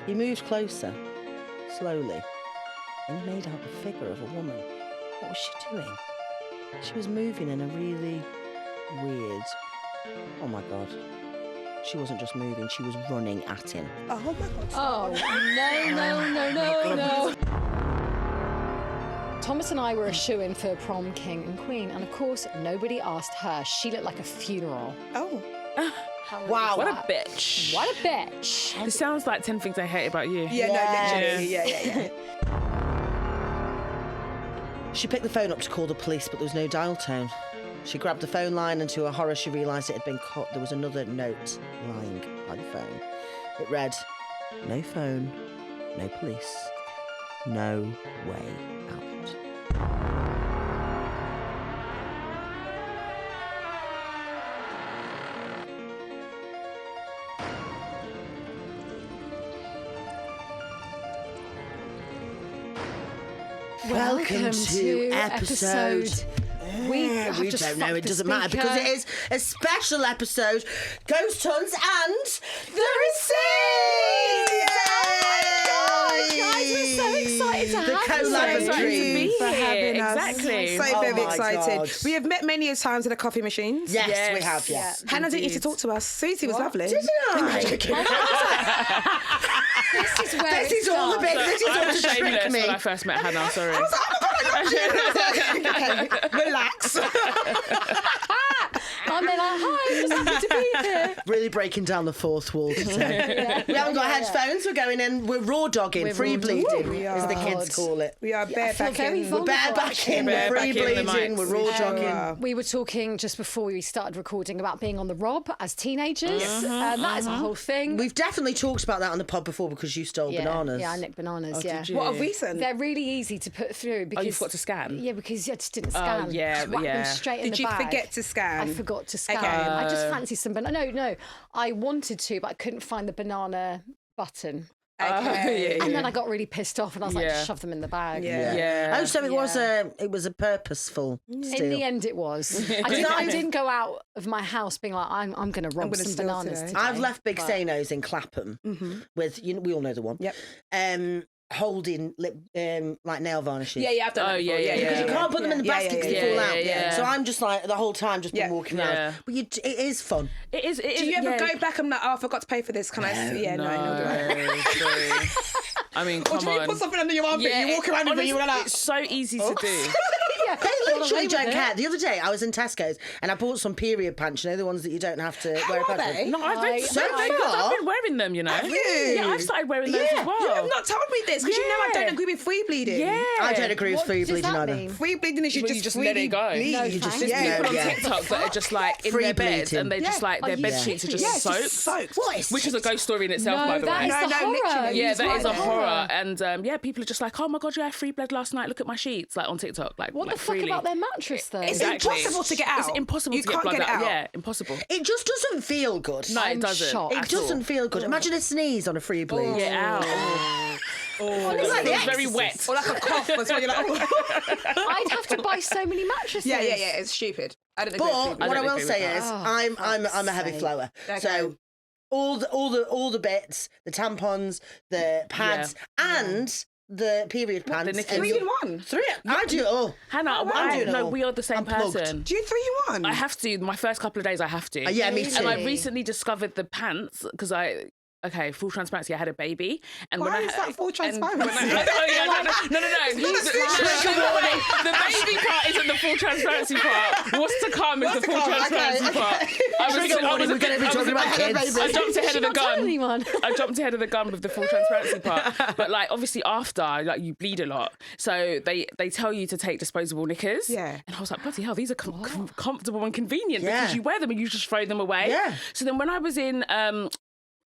He moved closer, slowly, and he made out the figure of a woman. What was she doing? She was moving in a really weird... Oh my God. She wasn't just moving, she was running at him. Oh my God. Oh, no. Thomas and I were a shoo-in for prom king and queen, and of course, nobody asked her. She looked like a funeral. Oh. Wow. What a bitch. What a bitch. This sounds like 10 things I hate about you. Yeah, Yes. no, literally. Yeah. She picked the phone up to call the police, but there was no dial tone. She grabbed the phone line, and to her horror, she realised it had been cut. There was another note lying by the phone. It read, "No phone, no police, no way out." Welcome to episode... We don't know, it doesn't matter, because it is a special episode. Ghost Hunts and the Receipts! Guys, we're so excited to have The you. Collab of Dreams. For having us. Exactly. So Oh very my excited. God. We have met many a times in the coffee machines. Yes, we have, yes. Hannah didn't need to talk to us. Suzie was lovely. Didn't I? This is where This is all the bit. This is I all was to trick shameless me. when I first met Hannah, sorry. I was like, oh my God, I got you. Relax. And they're like, hi, I'm just happy to be here. Really breaking down the fourth wall today. We haven't got headphones. We're going in. We're raw dogging, We're free raw bleeding, dogging. We as the are. kids call it. We are barebacking. We're barebacking, we're free bleeding, we're raw jogging. We were talking just before we started recording about being on the rob as teenagers. That is a whole thing. We've definitely talked about that on the pod before because you stole bananas. Yeah, I nicked bananas, yeah. did you? What a recent. They're really easy to put through because... Oh, you forgot to scan? Yeah, because I just didn't scan. yeah, Just whacked them straight in Did the you bag. forget to scan? I forgot to scan. Okay. I just fancied some banana. No, I wanted to, but I couldn't find the banana button. Okay. yeah. And then I got really pissed off and I was like, Yeah. just shove them in the bag. Yeah. Oh, so it was a purposeful steal. In the end, it was. I didn't go out of my house being like, I'm going to rob gonna some steal bananas today. today. I've left Big but- Sanos in Clapham with, we all know the one. Yep. Holding lip, like nail varnishes. Yeah, I've done that before. yeah. Because you can't put them in the basket because they fall out. yeah. So I'm just like, the whole time, just been walking around. Yeah. But it is fun. It is. Do you ever go back and like, oh, I forgot to pay for this? Can I? Yeah, no. True. I mean, Or come do you on. put something under your armpit? You walk around with it, you run out. It's so easy to do. They literally don't care. The other day, I was in Tesco's and I bought some period pants. You know, the ones that you don't have to wear a are pants they? with. No, I've been wearing them, you know. Have you? Yeah, I've started wearing those as well. You have not told me this because you know I don't agree with free bleeding. Yeah. I don't agree with What free does bleeding that either. mean? Free bleeding is you Well, just you just freely let it go. bleed. No, You just thanks. There's people on yeah. TikTok that are just like in Free their bed bleeding. and they're just like their Are you bed sheets are just Yeah, it's soaked. just soaked. What is Which is a ghost story in itself, by No, the that way. is the horror. literally. Yeah, It's that like is a the horror. And yeah, people are just like, oh my God, yeah, I free bled last night. Look at my sheets, like on TikTok. Like, What like the fuck freely. about their mattress, though? It's Exactly. impossible to get out. It's impossible You to get can't blood get it out. Yeah, impossible. It just doesn't feel good. No, I'm it doesn't. shocked. It at all. doesn't feel good. Imagine a sneeze on a free bleed. Yeah, ow. Honestly, like the It's very Exorcist. wet. Or like a cough as well. You're like, oh. I'd have to buy so many mattresses. Yeah. It's stupid. I don't agree But with what don't I will agree say with is, that. I'm a heavy fuck's flower. Okay. So all the bits, the tampons, the pads, and the period pants. the knickers? and 3 in 1. Three. I do it all. Hannah, I'm doing it no, all. we are the same I'm plugged. person. Do you 3 in 1? I have to. My first couple of days, I have to. Yeah, me too. And I recently discovered the pants because full transparency, I had a baby. And Why when is that full and transparency? when I- oh, yeah, no. Trigger warning. The baby part isn't the full transparency part. What's to come is the full transparency part. Trigger warning, we're going to be talking about kids. I jumped ahead of the Not tell gun. anyone. I jumped ahead of the gun with the full transparency part. But like obviously after, like you bleed a lot. So they tell you to take disposable knickers. Yeah. And I was like, bloody hell, these are comfortable and convenient Yeah. because you wear them and you just throw them away. Yeah. So then when I was in a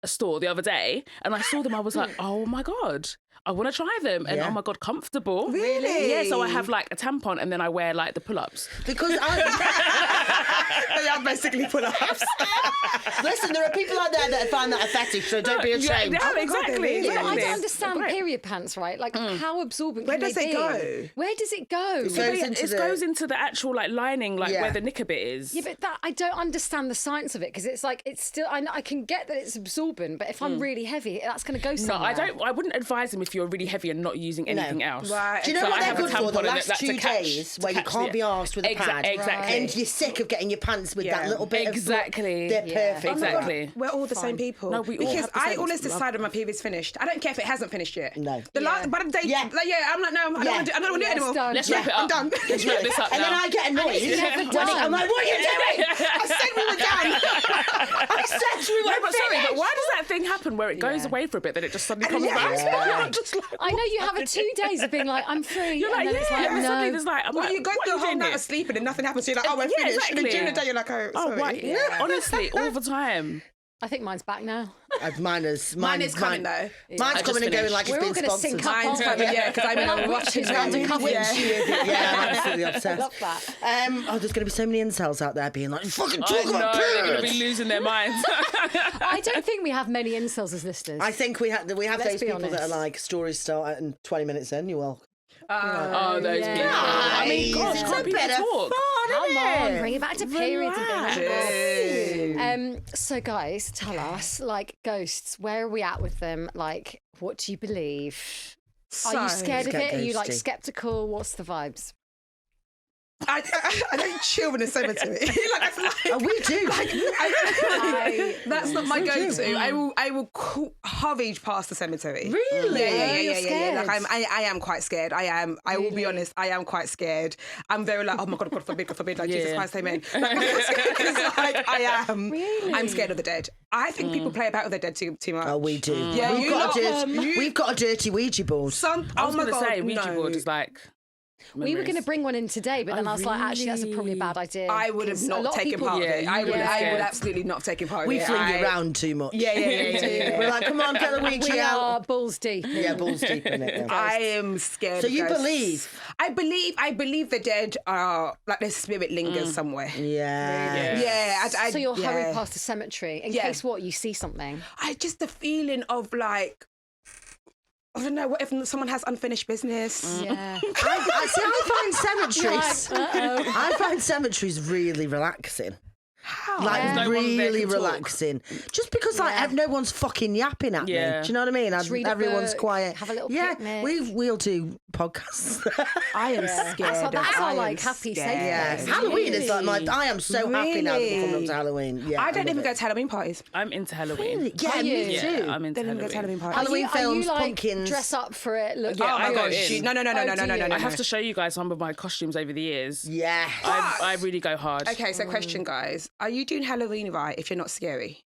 store the other day and I saw them, I was like, oh my God, I want to try them. And Yeah. oh my God, comfortable. Really? Yeah, so I have like a tampon and then I wear like the pull-ups. Because I'm basically pull-ups. listen, there are people out there that find that a fetish, so don't be ashamed. Yeah, Oh my God, exactly. really? But I exactly. don't understand Great. period pants, right? Like, how absorbent Where can does they it be? go? Where does it go? goes into It the- goes into the actual like lining, like where the knicker bit is. Yeah, but that I don't understand the science of it because it's like it's still. I can get that it's absorbent. absorbent, but if I'm really heavy, that's going to go No, somewhere. I wouldn't advise them if you're really heavy and not using anything else. Right. Do you know So what I they're have a good for? tampon The and last that's 2 to catch- days to where you catch can't the- be arsed with a pad. Exactly. And you're sick of getting your pants with that Yeah. little bit Exactly. of... They're perfect. Oh my God, Exactly. we're all the same people. No, we all because have the I same always love. decide when my period's finished. I don't care if it hasn't finished yet. No. The last, but the day, Yeah. I'm like, no, I don't want to do it anymore. done. Let's wrap it up. I'm done. Let's wrap this up And then now. I get annoyed. never I'm done. like, what are you doing? I said we were done. I said we No, were but sorry, but finished. why does that thing happen where it goes away for a bit, then it just suddenly comes Yeah. back? Yeah. I'm just like, I know you have a 2 days of being like, I'm free. you're like, and then yeah. it's like, And suddenly no. there's like, I'm Well, like, you go what through are a you whole doing night here? of sleeping and nothing happens. So you're like, oh, we're Yeah, finished. And then exactly. during the day, you're like, oh, Oh, sorry. right. Yeah. Honestly, all the time. I think mine's back now. Mine is coming though. Mine's I coming and just going like We're it's all been going to sponsored. sync up. Mine's aren't we? coming, yeah, because I'm in We're like a witches round a cover. Yeah, I'm absolutely I obsessed. love that. Oh, there's going to be so many incels out there being like, you fucking I talk know, about they're going to periods. be losing their minds. I don't think we have many incels as listeners. I think we have Let's those be people that are honest. like, stories start at 20 minutes in, you're welcome. Oh, those yeah. people. I mean, Guys, gosh, it's can't a people bit of talk? Come on, bring it back to periods Relax. and things. So guys, tell us, like, ghosts, where are we at with them? Like, what do you believe? Are you scared of Let's it? get Are you like ghosty. skeptical? What's the vibes? I don't chill in the cemetery. Like, I feel like, Oh, we do. that's not my So go-to. true. I will hurry past the cemetery. Really? Yeah. Like, scared. I am quite scared. I will be honest. I am quite scared. I'm very like, oh my God, God forbid, like Jesus Yeah. Christ, amen. Like, I am. Really? I'm scared of the dead. I think people play about with the dead too much. Oh, we do. Yeah, we've, you got a lot, we've got a dirty Ouija board. I was my going to God, say, Ouija no. board is like... We were going to memories. bring one in today, but then I was like, actually, that's probably a bad idea. I would have 'cause a not lot of taken people- part of it. Yeah, I you would would've scared. absolutely not taken part of We it. fling it around too much. Yeah. We're like, come on, get the Ouija We are out. balls deep. Yeah, balls deep in it. Yeah. I am scared. So of you ghosts. believe? I believe the dead are like their spirit lingers somewhere. Yeah. Yeah. So you'll hurry yeah. past the cemetery in Yeah. case what you see something. I just the feeling of like, I don't know, what if someone has unfinished business? Yeah. I find cemeteries. Like, uh-oh. I find cemeteries really relaxing. How? Like Yeah. No one there really can talk. relaxing. Just because like no one's fucking yapping at Yeah. me. Do you know what I mean? Just read a Everyone's book, quiet. have a little yeah, picnic. we'll do podcasts. I am scared. That's our I am like happy safe yeah. place. Halloween is like my. I am so happy now that we're coming up Really? to Halloween. Yeah, I don't love even it. go to Halloween parties. I'm into Halloween. Really? Yeah, Are me you? too. Yeah, I'm into Don't even go to Halloween parties. Halloween Are films, you like pumpkins. dress up for it? Look, Yeah, Oh my I go gosh! in. No. I I have to show you guys some of my costumes over the years. Yeah. I really go hard. Okay, so question, guys: are you doing Halloween right if you're not scary?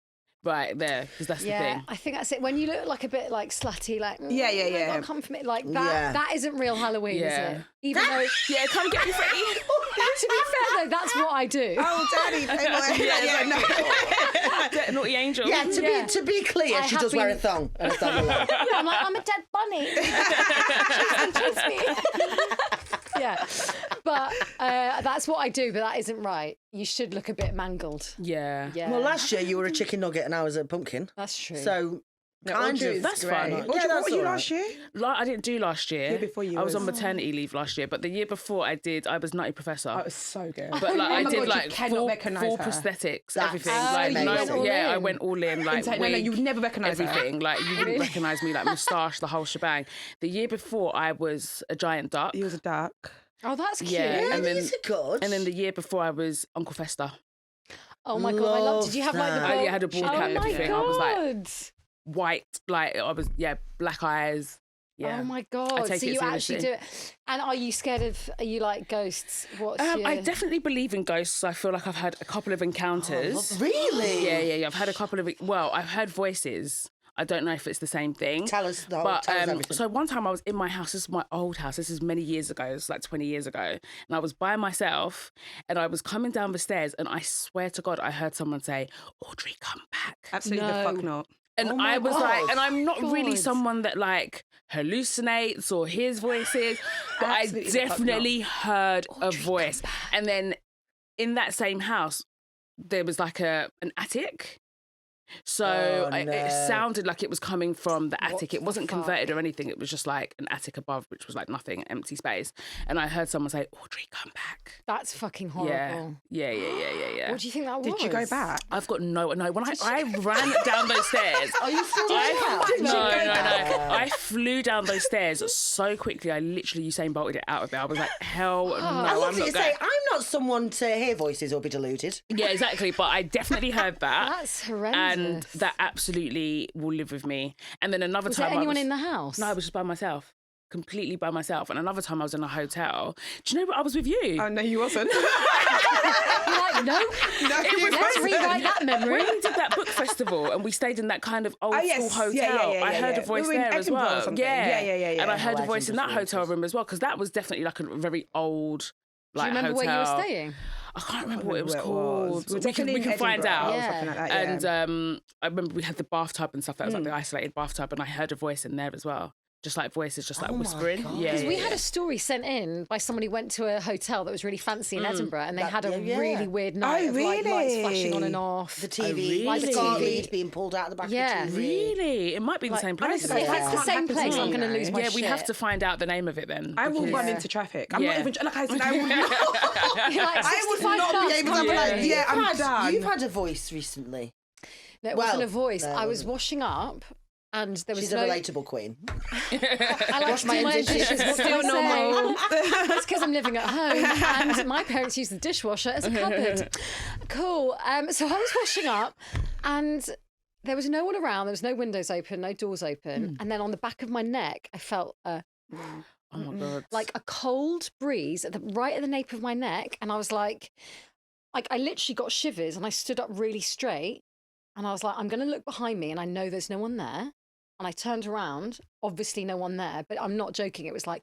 Right there, because that's the Yeah, thing. I think that's it. When you look like a bit like slutty, like Yeah. Don't come for me, like that. Yeah. That isn't real Halloween, Yeah. is it? Even though, Yeah, come get me, Freddie. to be fair though, that's what I do. Oh, Daddy, That naughty angel. Yeah, Yeah. to be clear, I she have does wear a been- thong and a thong alone. Yeah, I'm like, I'm a dead bunny. Chase me. Yeah, but that's what I do. But that isn't right. You should look a bit mangled. Yeah. Yeah, Well, last year you were a chicken nugget and I was a pumpkin. that's true. So No, kind Audrey of. is That's great. fine. What Yeah, were that's you all right. last year? I didn't do last year. Year before you I was was- on maternity leave last year, but the year before I was Nutty Professor. Oh, it was so good. But like Oh I my did God, you like cannot full recognise her. prosthetics, That's everything. amazing. Like You went all I in. went all in. Like No, wig, you would never recognise her. everything. Like you wouldn't recognise me, like moustache, the whole shebang. The year before I was a giant duck. He was a duck. oh, that's cute. Yeah, Yeah, and then- these are good. And then the year before I was Uncle Fester. Oh my god, I love. Did you have like the Love bald? that. I had a bald oh cap and my everything. god. I was like- White, like I was, black eyes. Yeah. Oh my god! take So it you actually seriously. do it. And are you scared of? Are you like ghosts? What's your... I definitely believe in ghosts. I feel like I've had a couple of encounters. Really? Yeah. I've had a couple of. Well, I've heard voices. I don't know if it's the same thing. Tell us the whole, But tell us everything. so one time I was in my house. This is my old house. This is many years ago. It's like 20 years ago. And I was by myself and I was coming down the stairs and I swear to God, I heard someone say, Audrey, come back. Absolutely the No. fuck not. And Oh my I was God. like, and I'm not really God. someone that like hallucinates or hears voices, but Absolutely I the fuck not. definitely heard a voice. And then in that same house, there was like an attic. So Oh, it no. sounded like it was coming from the attic. the It wasn't fuck? converted or anything. It was just like an attic above, which was like nothing, empty space. And I heard someone say, Audrey, come back. That's fucking Yeah. horrible. Yeah. What do you think that was? Did you go back? I've got no. When I ran down those stairs. Are you still doing I, that? no. I flew down those stairs so quickly. I literally Usain bolted it out of there. I was like, hell no, I love I'm that not you going. say, I'm not someone to hear voices or be deluded. Yeah, exactly. But I definitely heard that. That's horrendous. And that absolutely will live with me. And then another was time there anyone I was, in the house? No, I was just by myself. Completely by myself. And another time I was in a hotel. Do you know what? I was with you. Oh, no, you wasn't. You're like, no. Let's rewrite that memory. When we did that book festival and we stayed in that kind of old school hotel, Yeah, I heard yeah. a voice We were in there as Edinburgh or well. something. Yeah. And I heard Oh, a voice in that Edinburgh hotel room as well, because that was definitely like a very old Do you remember hotel. where you were staying? I can't remember what it was where it called. was. We're We can definitely in find Edinburgh out. or something like that, yeah. And I remember we had the bathtub and stuff. That was like the isolated bathtub, and I heard a voice in there as well. Just like voices, just like Oh my whispering. God. Yeah, Because we yeah, had a story sent in by somebody who went to a hotel that was really fancy in Edinburgh, and they had a really weird night of like lights flashing on and off. The TV, Like the the TV TV. lead being pulled out of the back Yeah. of the TV. Really? It might be the same place. honestly, If that it's the can't same happen to place, me, I'm going to you lose know. my Yeah, shit. we have to find out the name of it then. I will because- run into traffic. I'm not Yeah. even, like I said, I will not. You're like, I would 65 not be plus, able to come be on. like, yeah, I'm done. You've had a voice recently. No, it Well, wasn't a voice. no, it I was wasn't. washing up, and there was She's no. a relatable queen. I like to my do my own dishes. dishes. What Still can I say? normal. It's because I'm living at home, and my parents use the dishwasher as a cupboard. Cool. So I was washing up, and there was no one around. There was no windows open, no doors open, and then on the back of my neck, I felt Oh my God. like a cold breeze right at the nape of my neck, and I was like I literally got shivers, and I stood up really straight, and I was like, I'm going to look behind me, and I know there's no one there. And I turned around, obviously no one there, but I'm not joking. It was like,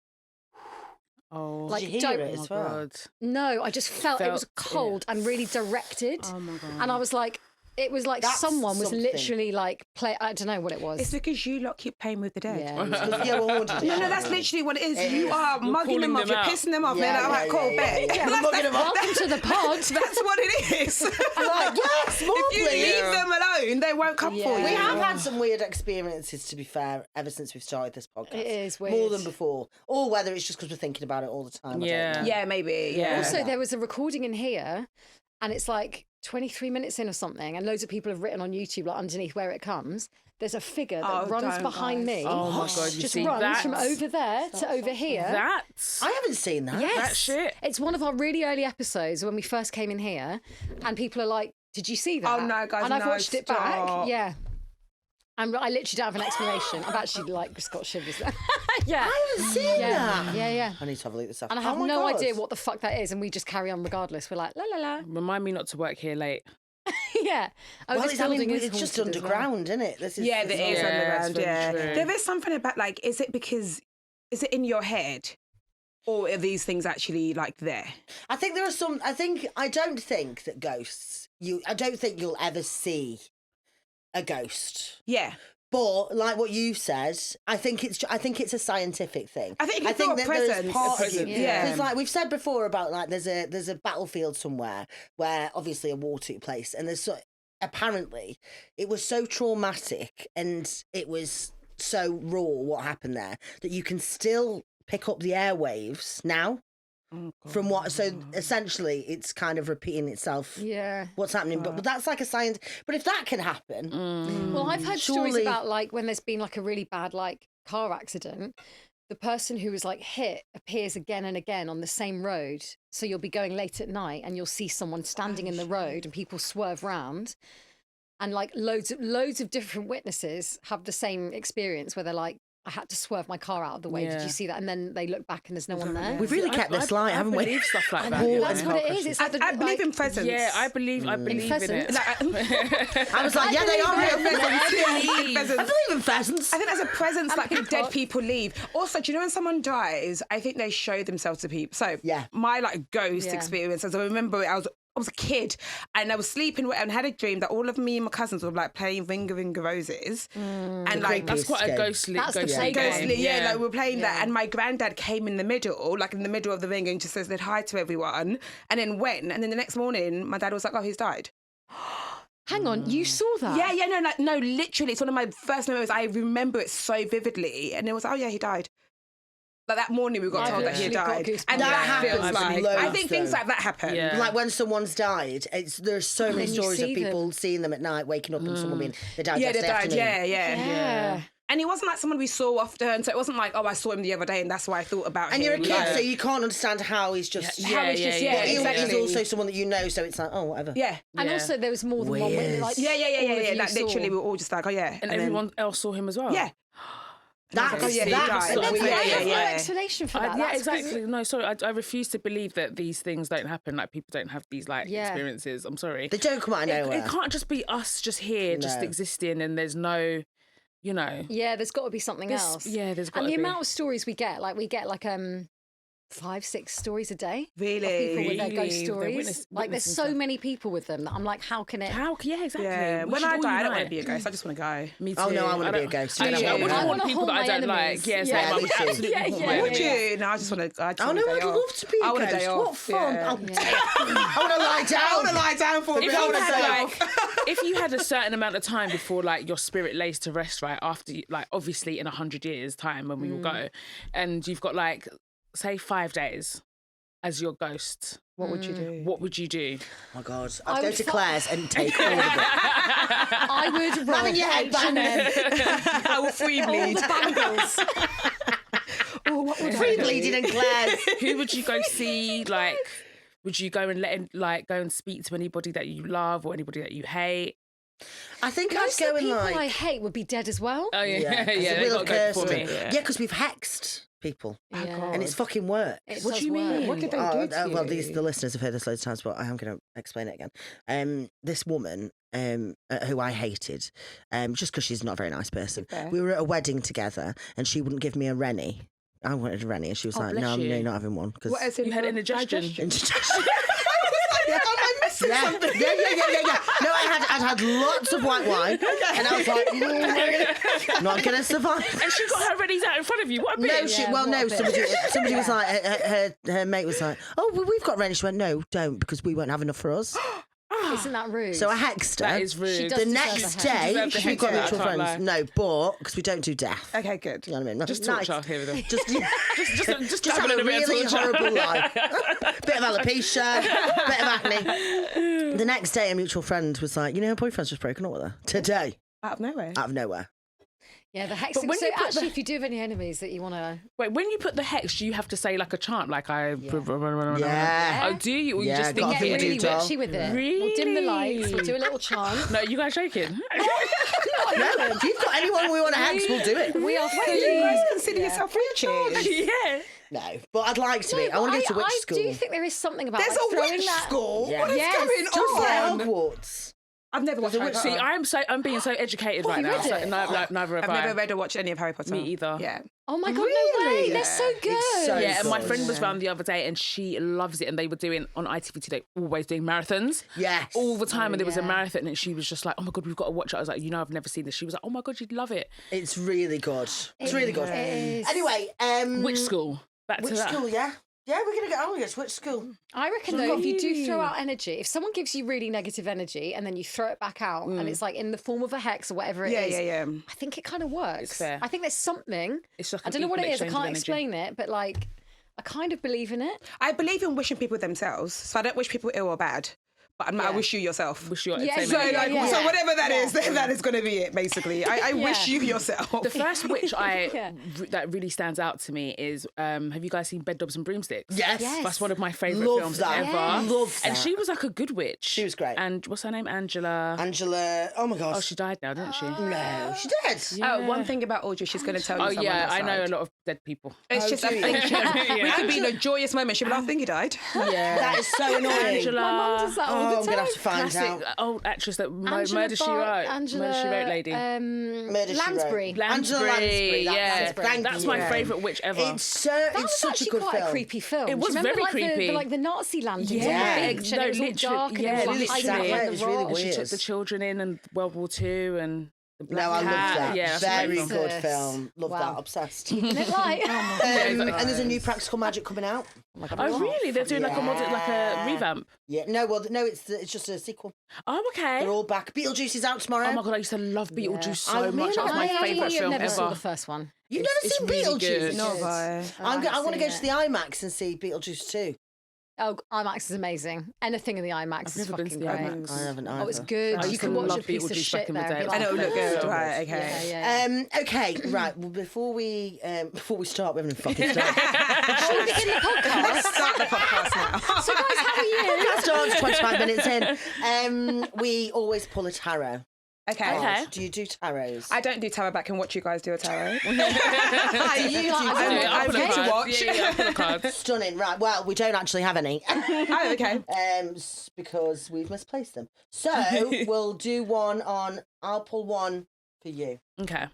Oh, like, Did you don't- hear it oh as my well? God. no, I just felt it was Felt it. cold and really directed. Oh my God. And I was like, it was like That's someone was something. literally like, I don't know what it was. It's because you lot keep playing with the dead. Yeah. Yeah, we're haunted. No, that's literally what it is. It You is. are You're mugging them calling off, them you're out. pissing them off, Yeah, and they're like, yeah, cool, yeah, bet. yeah. That's- Mugging them off. Welcome to the pod. That's what it is. Like, yes, more If you please. leave them alone, they won't come for Yeah. you. We have had some weird experiences, to be fair, ever since we've started this podcast. It is More weird. than before. Or whether it's just because we're thinking about it all the time. Yeah. I don't know. Yeah, maybe. Yeah. Also, there was a recording in here, and it's like 23 minutes in or something, and loads of people have written on YouTube, like underneath where it comes, there's a figure that Oh, runs don't, behind guys. me. Oh my God, you just see runs that? from over there to over here. That's I haven't seen that. Yes. that shit. It's one of our really early episodes when we first came in here, and people are like, "Did you see that?" Oh, no, guys, And I've no, watched it stop. back. Yeah. I literally don't have an explanation. I've actually like just got shivers. Yeah. I haven't seen Yeah. that. Yeah. I need to have a look this up. And I Oh have my no God. idea what the fuck that is, and we just carry on regardless. We're like, la la la. Remind me not to work here late. Yeah. Oh, Well, this it's, I mean, building is it's just haunted as well. underground, isn't it? This is, Yeah, this there is Yeah, underground. that's Yeah, very true. there is something about like, is it in your head, or are these things actually like there? I think there are some. I don't think that ghosts. I don't think you'll ever see a ghost. Yeah, But like what you said, I think it's a scientific thing. I think you can feel a there's presence. part A of you. presence, yeah. Because like we've said before about like there's a battlefield somewhere where obviously a war took place, and apparently it was so traumatic and it was so raw what happened there that you can still pick up the airwaves now. From what, so essentially it's kind of repeating itself. Yeah. What's happening, but that's like a science. But if that can happen, Well, I've heard stories Surely- about like when there's been like a really bad like car accident, the person who was like hit appears again and again on the same road. So you'll be going late at night and you'll see someone standing in the road and people swerve round. And like loads of different witnesses have the same experience where they're like, I had to swerve my car out of the way. Did Yeah. you see that? And then they look back and there's no one there. we've really kept this light, haven't we? I believe stuff like that. Well, you that's know. what it is. It's like I believe in presence. Yeah, I believe in it. pheasants. I was like, yeah, they are real pheasants. Pheasants. I believe in pheasants. I think there's a presence like when dead peacock. people leave. Also, do you know when someone dies, I think they show themselves to people. So Yeah. my like ghost Yeah. experience, as I remember I was a kid and I was sleeping and had a dream that all of me and my cousins were like playing Ringa Ringa Roses. And like That's quite a Escape. ghostly. That's the ghostly play game. game. ghostly, yeah, like we were playing that, Yeah. and my granddad came in the middle of the ring, and just says hi to everyone, and then went, and then the next morning, my dad was like, "Oh, he's died." Hang on, you saw that? Yeah, no, literally, it's one of my first memories. I remember it so vividly, and it was, oh yeah, he died. Like that morning, we got told that he literally got died, goosebumps. and That that happens feels like. I loads, think things though. like that happen. Yeah. Like when someone's died, there's so many then you stories of see them. people seeing them at night, waking up and someone being they died Yeah, they yesterday died. afternoon. Yeah. And he wasn't like someone we saw often, so it wasn't like, oh, I saw him the other day, and that's why I thought about him. And you're a kid, Like, so you can't understand how he's just. how he's just, yeah, He's exactly. also someone that you know, so it's like, oh, whatever. Yeah. And also there was more than one Weird. witness. Like, Yeah. all of you Like saw. literally, we were all just like, oh yeah. And then- everyone else saw him as well. Yeah. That's Oh, yeah, he that's died. so And weird. I have no Yeah. explanation for that. Yeah, That's 'cause- exactly. No, sorry, I refuse to believe that these things don't happen. Like people don't have these like Yeah. experiences. I'm sorry. They don't come out of nowhere. It can't just be us just here, just No. existing, and there's no, you know. Yeah, there's got to be something There's- else. yeah, there's gotta And the be. amount of stories we get 5-6 stories a day. Really? Of people with their Really? ghost They're stories. Like there's witnessing so stuff. many people with them that I'm like, how can it? Yeah, exactly. Yeah. We When should I all die, I don't want to unite. be a ghost. I just want to go. Me too. Oh, no, I wanna be a don't- ghost. I I don't- don't I wouldn't want to. want I people that wanna I don't haunt my like. enemies. Yes, Yeah, I would me too. absolutely Yeah, haunt yeah, my yeah. Would enemies. you? No, I just want to. Oh no, I'd love to be a I want a ghost. day What off. fun! Yeah. I want to lie down. I want to lie down for a If bit. I you, want to had, day like, off. if you had a certain amount of time before like your spirit lays to rest, right after like obviously in 100 years time when we will go, and you've got like say 5 days as your ghost, What would you do? what would you do? Oh my god, I I'd go would to fu- Claire's and take all of it. I would rob your head back. H&M, I will free all bleed. the bangles. Oh, what would Free I do? bleeding in Claire's. Who would you go see? Like, would you go and go and speak to anybody that you love or anybody that you hate? I think Most I'd of go the and people like. I hate would be dead as well. Oh yeah, Yeah, 'cause yeah, it they will got to have go cursed before me. them. Yeah, because we've hexed people, Yeah. and it's fucking work. It What does do you mean? work. What did they do to Well, you? the listeners have heard this loads of times, but I am going to explain it again. This woman, who I hated, just because she's not a very nice person. Okay. We were at a wedding together, and she wouldn't give me a rennie. I wanted a rennie, and she was Oh, like, bless "No, you. you're not having one." Because What is You had indigestion. yeah. Am I missing something? Yeah. No, I'd had lots of white wine, and I was like, not gonna survive. And she got her readies out in front of you. What a No, bitch. Yeah, well, what no. a bitch. Somebody was like, her mate was like, "Oh, well, we've got rennie." She went, "No, don't, because we won't have enough for us." Isn't that rude? So I hexed her. That is rude. She The does deserve next a hex. day, deserved a we've hex got for that, mutual I can't friends. No, but because we don't do death. Okay, good. You know what I mean? Just Nice. torture here with them. Just Just have dabbling a in a bit of really torture. horrible life. Bit of alopecia, bit of acne. The next day, a mutual friend was like, "You know, her boyfriend's just broken up with her today, Out of nowhere. out of nowhere." yeah, the hexing. But when So you put actually, the- if you do have any enemies that you want to, Wait, when you put the hex, do you have to say like a chant, like I? Yeah. Oh, do you? Or you Yeah, just think gotta get think it? really you do, doll. witchy with it. We'll dim the lights. We'll do a little chant. No, you guys shaking. No, if you've got anyone we want to hex, we'll do it. We are You fully. guys consider yourself witches? yeah. No, but I'd like to be. I want to go to witch I school. do think there is something about There's like, a throwing witch that. school? Yeah. What is Yes, going Just like on? Hogwarts. I've never watched Harry See, Potter. I'm being so educated right you now. read So, it? neither have I've I. never read or watched any of Harry Potter. Me either. Yeah. Oh my god, no Really? way! They're so Yeah. good. It's so Yeah, and my good. friend was round the other day and she loves it. And they were doing on ITV2, they always doing marathons. Yes. All the time. And there was a yeah. marathon and she was just like, oh my God, we've got to watch it. I was like, you know, I've never seen this. She was like, oh my God, you'd love it. It's really good. It's really good. It is. Anyway, Which school? Back to which that. school? Yeah, we're gonna go. I'm gonna go to which school? I reckon though, if you do throw out energy, if someone gives you really negative energy and then you throw it back out, and it's like in the form of a hex or whatever it is, Yeah. I think it kind of works. It's fair. I think there's something. It's like I an don't know what it equal is. I exchange of can't energy. explain it, but like, I kind of believe in it. I believe in wishing people themselves. So I don't wish people ill or bad. But I wish you yourself. Wish you Yeah, same So, yeah, energy. like, yeah. so whatever that is, then that is going to be it, basically. I wish you yourself. The first witch Yeah. that really stands out to me is, have you guys seen Bed Dobbs and Broomsticks? Yes. Yes. That's one of my favourite Love films that. ever. Yes. Love that. And she was like a good witch. She was great. And what's her name? Angela. Angela. Oh my gosh. Oh, she died now, didn't she? No, she did. One thing about Audrey, she's going to tell you Oh, someone yeah, that's I know died. a lot of dead people. It's Oh, just a do you? thing. We could be in a joyous moment. She'll be like, I think he died. Yeah. That is so annoying. Angela. My mum does that all Oh, the I'm time. gonna have to find Classic out. old actress that Angela Murder She Wrote. Angela, Murder She Wrote lady. Murder, She Lansbury. Wrote. Angela Lansbury. yeah. Lansbury. Thank That's you. my favourite witch ever. It's That it's was such a actually good quite film. a creepy film. It was Do you remember, very like, creepy. The Nazi landings Yeah. on the beach, and it was all literally, dark, and yeah, it was really like sad. hiding Yeah, behind it was the really rock. weird. She took the children in and World War II and No, I love that. Yeah, very Jesus. good film. Love Wow. that. Obsessed. Isn't it like? And there's a new Practical Magic coming out. Oh, really? They're doing like a revamp. Yeah. No, well, no, it's just a sequel. Oh, okay. They're all back. Beetlejuice is out tomorrow. Oh my god, I used to love Beetlejuice I so much. That was my I favourite film never saw ever. the first one. You've It's never seen really Beetlejuice? good. No, I. I want to go seen to the IMAX and see Beetlejuice too. Oh, IMAX is amazing. Anything in the IMAX is never been fucking to the great. IMAX. I haven't. Oh, it's either. good. I You used can to watch a love piece of Beetlejuice shit back in the there. day. and be I know, like, look good. "Oh." Right, okay. Yeah. Okay, right. Well, before we start, we haven't even fucking started. Shall we begin the podcast? Start the podcast now. So, guys, how are you? Podcast starts 25 minutes in. We always pull a tarot. Okay. Okay. Do you do tarots? I don't do tarot, but I can watch you guys do a tarot. I you do I I'll put get a to card. watch. Yeah, I'll put a card. Stunning. Right. Well, we don't actually have any. Oh, okay. Because we've misplaced them. So we'll do one on. I'll pull one for you. Okay.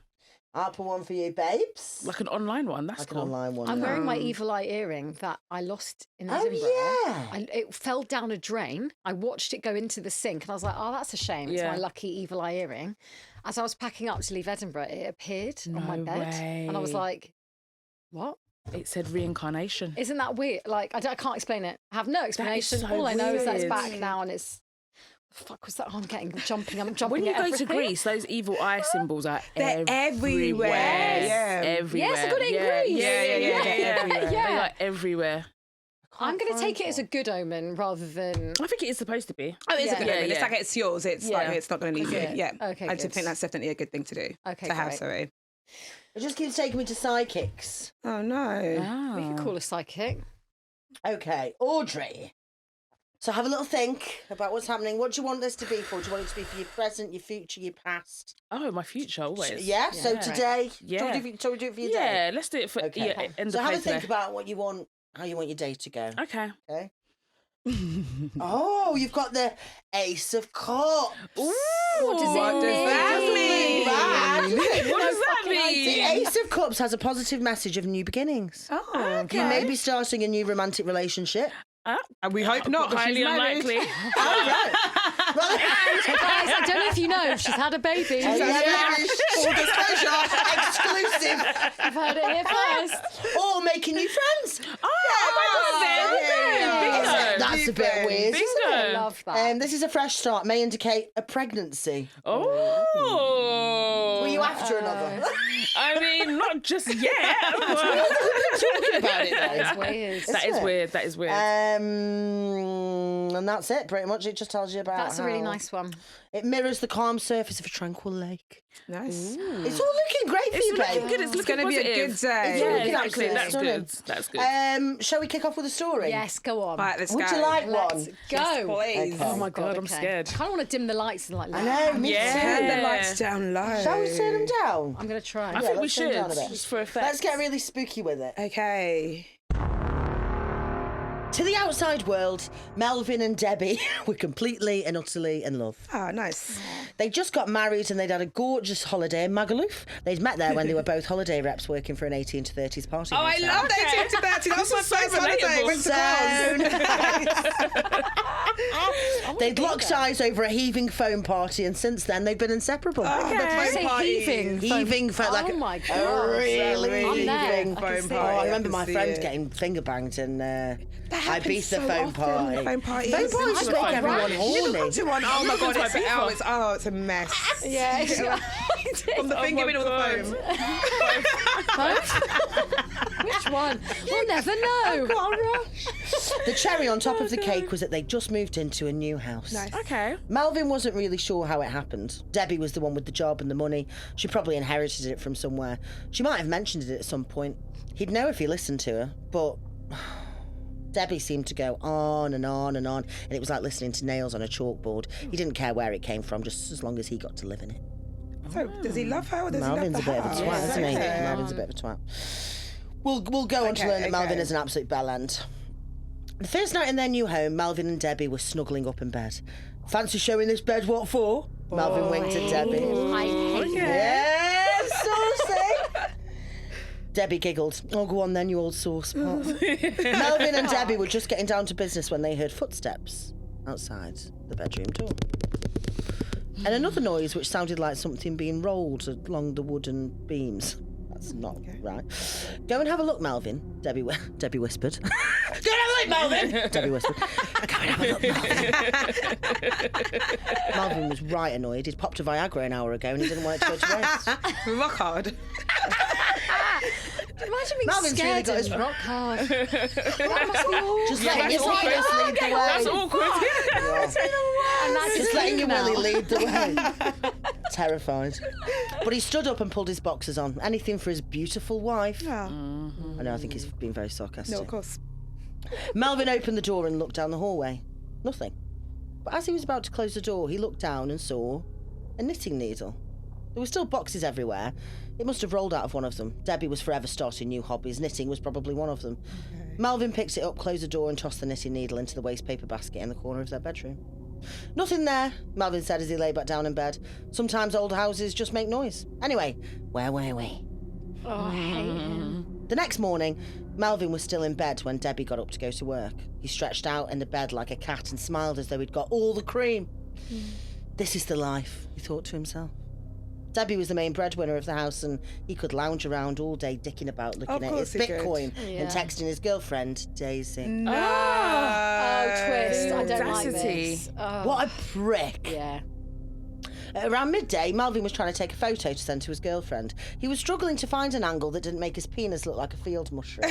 I'll pull one for you, babes. Like an online one. That's Like an cool. online one. I'm yeah. wearing my evil eye earring that I lost in Oh Edinburgh. yeah. It fell down a drain. I watched it go into the sink and I was like, oh, that's a shame. It's Yeah. my lucky evil eye earring. As I was packing up to leave Edinburgh, it appeared on my No bed. And I was way. like, what? It said reincarnation. Isn't that weird? Like, I can't explain it. I have no explanation. so All I know is that it's weird. back now and it's... The fuck was that? Oh, I'm jumping When you at go to everything. Greece, those evil eye symbols are They're everywhere. Yes. Yeah. Everywhere. Yes, I got it in yeah, Greece. Yeah, yeah, yeah. They're everywhere. Yeah. They're like everywhere. I'm going to find take it as a good omen rather than... I think it is supposed to be. Oh, it's a Yeah. good Yeah, omen. It's yeah. like it's yours. It's Yeah. like it's not going to leave you. Okay. Yeah. Okay, I just good. think that's definitely a good thing to do. Okay, to have, great. sorry. It just keeps taking me to psychics. Oh no. We could Oh. call a psychic. Okay, Audrey. So have a little think about what's happening. What do you want this to be for? Do you want it to be for your present, your future, your past? Oh, my future always. Yeah. So Yeah. today, Yeah. shall we do it for your day? Yeah, let's do it for Okay. end So of have a play think today. about what you want, how you want your day to go. Okay. Okay. Oh, you've got the Ace of Cups. Ooh, What does What it does mean? that Mean? mean? What does that The mean? Ace of Cups has a positive message of new beginnings. Oh, okay. You may be starting a new romantic relationship. And we hope not. 'cause Highly she's married. unlikely. Oh, right. Guys, I don't know if you know, she's had a baby. Yeah. Full disclosure, exclusive. I've heard it here first. Or making new friends. Bingo. That's a bit weird. isn't I it? Bingo. love that. This is a fresh start. May indicate a pregnancy. Oh. Were you after another? I mean, not just yet. Talking about it It's though. weird. That is it? weird. That is weird. And that's it. Pretty much, it just tells you about. That's a really how nice one. It mirrors the calm surface of a tranquil lake. Nice. It's all looking great for It's you, looking babe. good. It's It's looking going to be a positive. good day. It's all Yeah, looking exactly. absolutely That's stunning. good. That's good. Shall we kick off with a story? Yes, go on. Right, let's Would go. you like Let's one? go. Yes, please. Okay. Oh my God, I'm okay. scared. I kind of want to dim the lights and like. I know, me Yeah. Turn too. the lights down low. Shall we turn them down? I'm going to try. I think we let's turn should, down a bit. just for effect. Let's get really spooky with it. Okay. To the outside world, Melvyn and Debbie were completely and utterly in love. Oh, nice. They just got married and they'd had a gorgeous holiday in Magaluf. They'd met there when they were both holiday reps working for an 18 to 30s party. Oh, I hotel. love that. 18 to 30. That was my This is so first holiday. relatable. Went to Cons. They'd locked eyes over a heaving foam party, and since then they've been inseparable. Okay. Did you say heaving? Heaving foam, like Oh my a God. really I'm there. heaving I can foam see party. it. Oh, I I remember can my see friend it. getting finger banged in happens Ibiza so foam often, party. foam parties. Foam parties I've make got everyone rash. You horny. ever gone to one? Oh my God, it's, Ibiza. it's a mess. Yeah, it's From the finger in all the foam. Which one? We'll never know. The cherry on top of the cake was that they'd just moved into a new house. Nice. Okay. Melvyn wasn't really sure how it happened. Debbie was the one with the job and the money. She probably inherited it from somewhere. She might have mentioned it at some point. He'd know if he listened to her, but Debbie seemed to go on and on and on, and it was like listening to nails on a chalkboard. He didn't care where it came from, just as long as he got to live in it. So, does he love her or does Melvin's a he love bit the of a house? twat, isn't he? Okay. Melvin's a bit of a twat. We'll go on to Okay, learn that Melvyn okay. is an absolute bellend. The first night in their new home, Melvyn and Debbie were snuggling up in bed. Fancy showing this bed what for? Melvyn winked at Debbie. I hate it. Yes, saucy. Debbie giggled. Oh, go on then, you old saucepot. Melvyn and Debbie were just getting down to business when they heard footsteps outside the bedroom door. And another noise which sounded like something being rolled along the wooden beams. That's not right. Go and have a look, Melvyn. Debbie whispered. Go and have a look, Melvyn. Debbie whispered. Go and have a look, Melvyn. Melvyn was right annoyed. He'd popped a Viagra an hour ago and he didn't want it to go to waste. Rock hard. Imagine being Melvin's scared really got his- and rock hard. That must be awful. Just letting his that's willy awkward. lead the way. That's awkward. And that's Just letting your willy lead the way. Terrified. But he stood up and pulled his boxers on. Anything for his beautiful wife. Yeah. I know, I think he's been very sarcastic. No, of course. Melvyn opened the door and looked down the hallway. Nothing. But as he was about to close the door, he looked down and saw a knitting needle. There were still boxes everywhere. It must have rolled out of one of them. Debbie was forever starting new hobbies. Knitting was probably one of them. Okay. Melvyn picked it up, closed the door and tossed the knitting needle into the waste paper basket in the corner of their bedroom. Nothing there, Melvyn said as he lay back down in bed. Sometimes old houses just make noise. Anyway, where were we? Oh, I hate him. The next morning, Melvyn was still in bed when Debbie got up to go to work. He stretched out in the bed like a cat and smiled as though he'd got all the cream. This is the life, he thought to himself. Debbie was the main breadwinner of the house and he could lounge around all day dicking about looking Of at his course he could. Bitcoin Yeah. and texting his girlfriend, Daisy. No. Oh, twist. I don't like Audacity. this. Oh, What a prick. yeah. Around midday, Melvyn was trying to take a photo to send to his girlfriend. He was struggling to find an angle that didn't make his penis look like a field mushroom.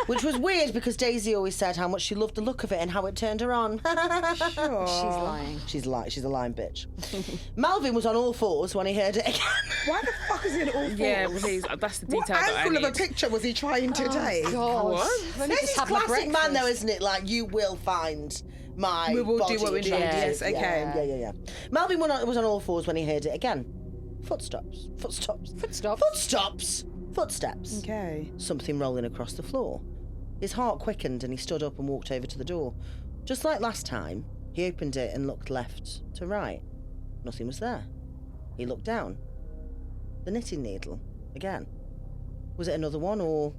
Which was weird because Daisy always said how much she loved the look of it and how it turned her on. Sure. She's lying. She's a lying bitch. Melvyn was on all fours when he heard it again. Why the fuck is he in all fours? Yeah, please. That's the What detail that I angle need. of a picture was he trying to take? God. What? I've only This just is had my classic man though, breakfast. isn't it? Like, you will find my We will do body what we need, attractive. yes, okay. Yeah. Melvyn was on all fours when he heard it again. Footsteps. Footsteps. Okay. Something rolling across the floor. His heart quickened and he stood up and walked over to the door. Just like last time, he opened it and looked left to right. Nothing was there. He looked down. The knitting needle. Again. Was it another one or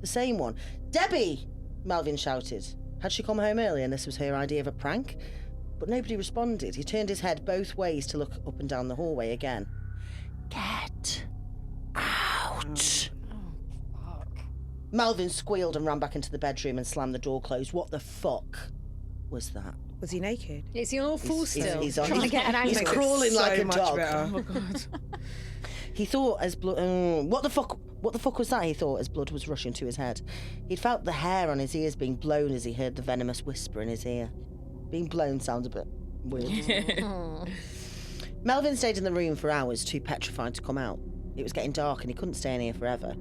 the same one? Debbie! Melvyn shouted. Had she come home early and this was her idea of a prank? But nobody responded. He turned his head both ways to look up and down the hallway again. Get out! Fuck. Melvyn squealed and ran back into the bedroom and slammed the door closed. What the fuck was that? Was he naked? Is he on all fours He's- still? he's on- trying to get an he's angle. crawling So like a much dog. better. Oh my god. He thought as blood... what the fuck was that, he thought, as blood was rushing to his head. He'd felt the hair on his ears being blown as he heard the venomous whisper in his ear. Being blown sounds a bit weird, doesn't it? Melvyn stayed in the room for hours, too petrified to come out. It was getting dark and he couldn't stay in here forever.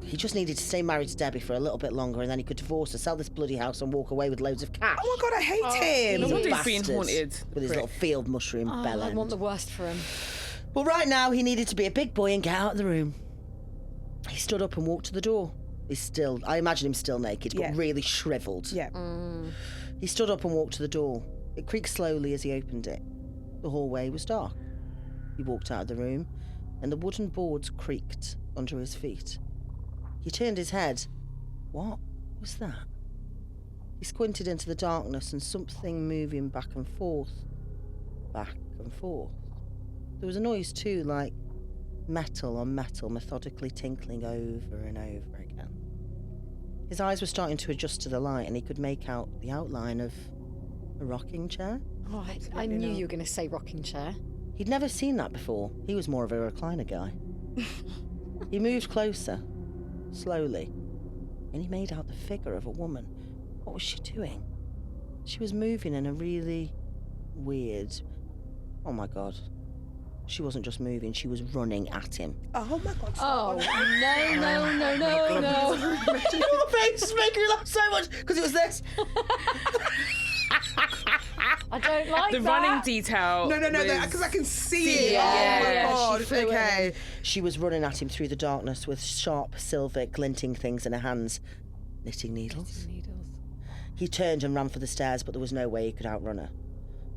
He just needed to stay married to Debbie for a little bit longer and then he could divorce her, sell this bloody house and walk away with loads of cash. Oh my god, I hate him. No He's a wonder he's being bastard haunted. with his little field mushroom Oh, bell I end. want the worst for him. Well, right now, he needed to be a big boy and get out of the room. He stood up and walked to the door. I imagine him still naked, but Yeah. really shriveled. Yeah. He stood up and walked to the door. It creaked slowly as he opened it. The hallway was dark. He walked out of the room, and the wooden boards creaked under his feet. He turned his head. What was that? He squinted into the darkness and something moving back and forth. Back and forth. There was a noise too, like metal on metal methodically tinkling over and over again. His eyes were starting to adjust to the light and he could make out the outline of a rocking chair. Oh, I knew you were going to say rocking chair. He'd never seen that before. He was more of a recliner guy. He moved closer, slowly, and he made out the figure of a woman. What was she doing? She was moving in a really weird... Oh my God. She wasn't just moving, she was running at him. Oh my god. Oh, no. Your face is making me laugh so much because it was this. I don't like The that. running detail. No, was- because I can see it. Yeah, Oh my she god. flew in. Okay. She was running at him through the darkness with sharp, silver, glinting things in her hands. Knitting needles. He turned and ran for the stairs, but there was no way he could outrun her.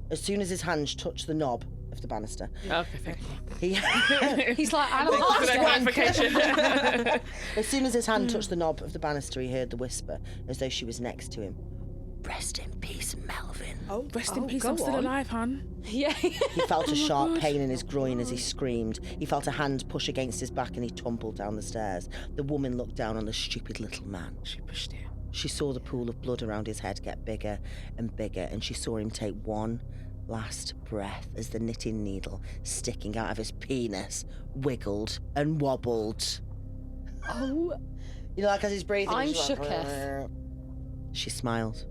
As soon as his hands touched the knob of the banister, Okay, thank you. he... He's like, animal. For that clarification. As soon as his hand touched the knob of the banister, he heard the whisper, as though she was next to him. Rest in peace, Melvyn. Oh, Rest in peace, go I'm still on. alive, hun. Yeah. He felt a my sharp God. pain in his groin as he screamed. He felt a hand push against his back and he tumbled down the stairs. The woman looked down on the stupid little man. She pushed it. She saw the pool of blood around his head get bigger and bigger, and she saw him take one last breath as the knitting needle sticking out of his penis wiggled and wobbled. Oh, You know, like as he's breathing. I'm he's like, shooketh. She smiled.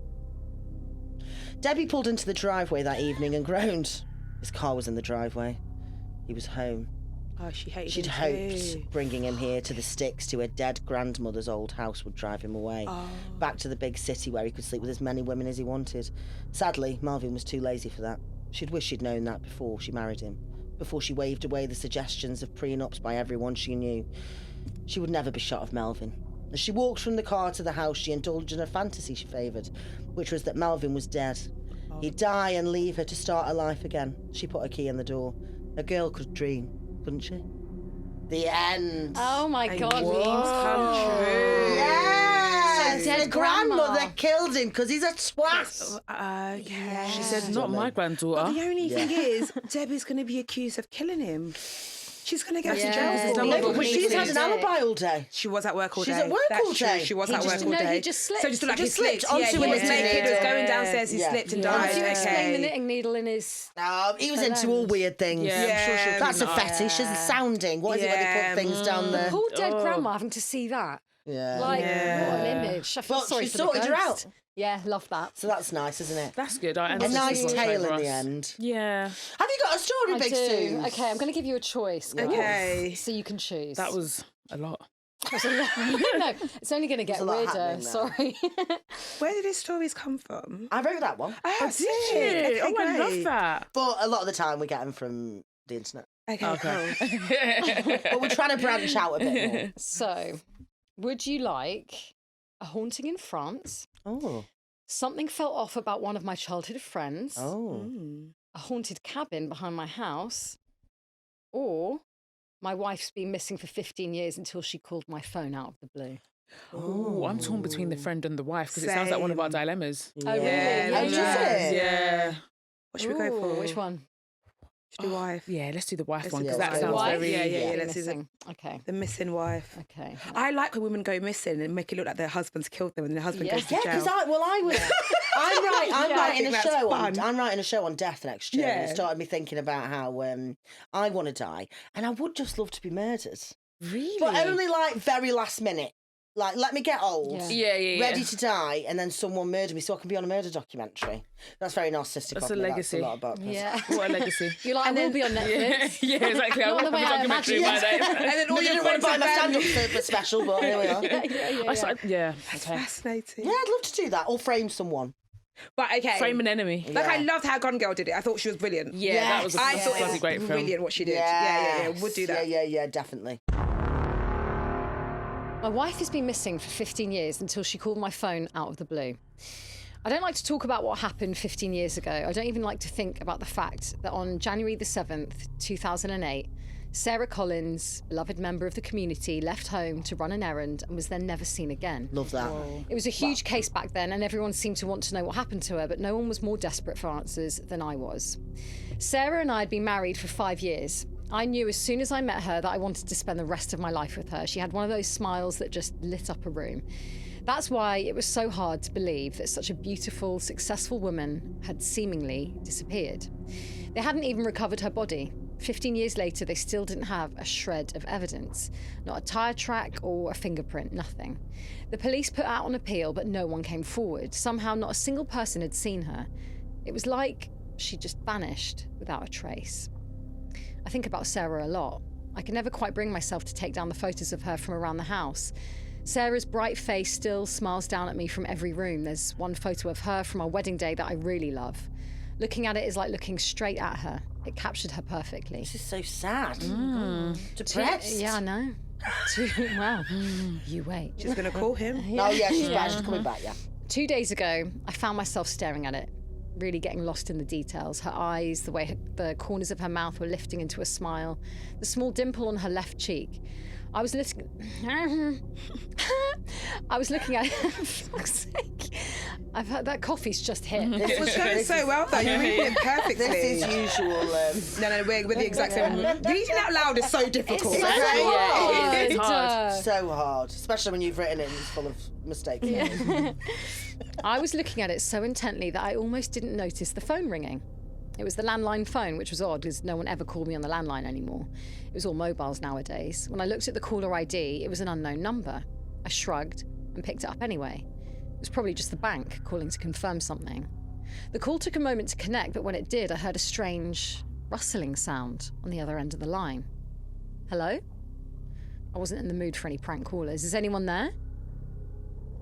Debbie pulled into the driveway that evening and groaned. His car was in the driveway. He was home. Oh, she hated She'd him hoped too. bringing him here to the sticks to her dead grandmother's old house would drive him away. Oh. Back to the big city where he could sleep with as many women as he wanted. Sadly, Melvyn was too lazy for that. She'd wished she'd known that before she married him, before she waved away the suggestions of prenups by everyone she knew. She would never be shot of Melvyn. As she walked from the car to the house, she indulged in a fantasy she favoured, which was that Melvyn was dead. He'd die and leave her to start her life again. She put a key in the door. A girl could dream, couldn't she? The end. oh my And God. dreams come true. Yes! So dead the grandmother grandma. killed him because he's a twat. Okay. She said, not my granddaughter. But the only thing is, Debbie's going to be accused of killing him. She's going to go to Yeah. jail for No, it. but But she's had an It. alibi all day. She was at work all She's day. at work That's all true. day. She was He at just- work all no, day. he just slipped. So just like He he just slipped slipped. onto Yeah, a he was knitting naked. He was needle. going downstairs. He Yeah. slipped and Yeah. How died. do you explain the Okay. knitting needle in his... He was into all weird things. Yeah, I'm sure she'll That's a clean it up. fetish, isn't it? Sounding. What is it when they Yeah. put things down there? Poor dead Oh. grandma having to see that. Yeah. Like, Yeah. what an image. I feel Well, sorry she for sorted the her ghost. out. Yeah, love that. So that's nice, isn't it? That's good. A nice tale in the end. end. Yeah. Have you got a story, I Big do. Sue? Okay, I'm going to give you a choice. girls, Okay. So you can choose. That was a lot. That's a lot. No, it's only going to get a lot weirder. happening now. Sorry. Where did his stories come from? I wrote that one. Oh, Did you? Okay, Oh, I love great. that. But a lot of the time we get them from the internet. Okay, cool. But we're trying to branch out a bit more. So, would you like a haunting in France? Oh. Something fell off about one of my childhood friends. Oh. Mm. A haunted cabin behind my house, or my wife's been missing for 15 years until she called my phone out of the blue. Oh, I'm torn between the friend and the wife because it sounds like one of our Same. dilemmas. Oh, really? Yeah, Yeah, Oh, does yeah. it? Yeah. What should we go for? Which one? Should we do wife? Yeah, let's do the wife Let's one do because the that wife. sounds Wife? very. Yeah, yeah, Be let's do the- missing. Okay. The missing wife. Okay. I like when women go missing and make it look like their husband's killed them and their husband Yeah. goes to Yeah, jail. because I'm Yeah, I writing think a that's show fun. I'm writing a show on death next year. And Yeah. it started me thinking about how I want to die, and I would just love to be murdered, Really? but only like very last minute. Like, let me get old, Yeah. Yeah. ready to die, and then someone murder me so I can be on a murder documentary. That's very narcissistic. That's of a me. legacy. That's a lot about Yeah. What a legacy. You're like, I will be on Yeah, Netflix. yeah, exactly. I Not want the to way be I documentary imagined my it. name. And then No, all they your didn't want friends to buy and my family. stand-up special, but here we are. Yeah. That's Okay. fascinating. Yeah, I'd love to do that, or frame someone. But okay. Frame an enemy. Like, I Yeah. loved how Gone Girl did it. I thought she was brilliant. Yeah, Yes. that was a I that's thought a it bloody was great film. brilliant what she did. Yeah. Would do that. Yeah, definitely. My wife has been missing for 15 years until she called my phone out of the blue. I don't like to talk about what happened 15 years ago. I don't even like to think about the fact that on January the 7th, 2008, Sarah Collins, beloved member of the community, left home to run an errand and was then never seen again. Love that. It was a huge case back then, and everyone seemed to want to know what happened to her, but no one was more desperate for answers than I was. Sarah and I had been married for 5 years. I knew as soon as I met her that I wanted to spend the rest of my life with her. She had one of those smiles that just lit up a room. That's why it was so hard to believe that such a beautiful, successful woman had seemingly disappeared. They hadn't even recovered her body. 15 years later, they still didn't have a shred of evidence. Not a tyre track or a fingerprint, nothing. The police put out an appeal, but no one came forward. Somehow, not a single person had seen her. It was like she just vanished without a trace. I think about Sarah a lot. I can never quite bring myself to take down the photos of her from around the house. Sarah's bright face still smiles down at me from every room. There's one photo of her from our wedding day that I really love. Looking at it is like looking straight at her. It captured her perfectly. This is so sad. Depressed. Yeah, I know. Wow. You wait. She's going to call him. Oh, yeah, she's back. She's coming back, yeah. 2 days ago, I found myself staring at it, really getting lost in the details. Her eyes, the way the corners of her mouth were lifting into a smile, the small dimple on her left cheek. I was looking at fuck's sake. I've had that coffee's just hit. It was going so well though. You're reading it perfectly. This is usual. No, we're the exact same. Reading out loud is so difficult. It's so okay? hard. It's hard. So hard, especially when you've written it and it's full of mistakes. I was looking at it so intently that I almost didn't notice the phone ringing. It was the landline phone, which was odd because no one ever called me on the landline anymore. It was all mobiles nowadays. When I looked at the caller ID, it was an unknown number. I shrugged and picked it up anyway. It was probably just the bank calling to confirm something. The call took a moment to connect, but when it did, I heard a strange rustling sound on the other end of the line. Hello? I wasn't in the mood for any prank callers. Is anyone there?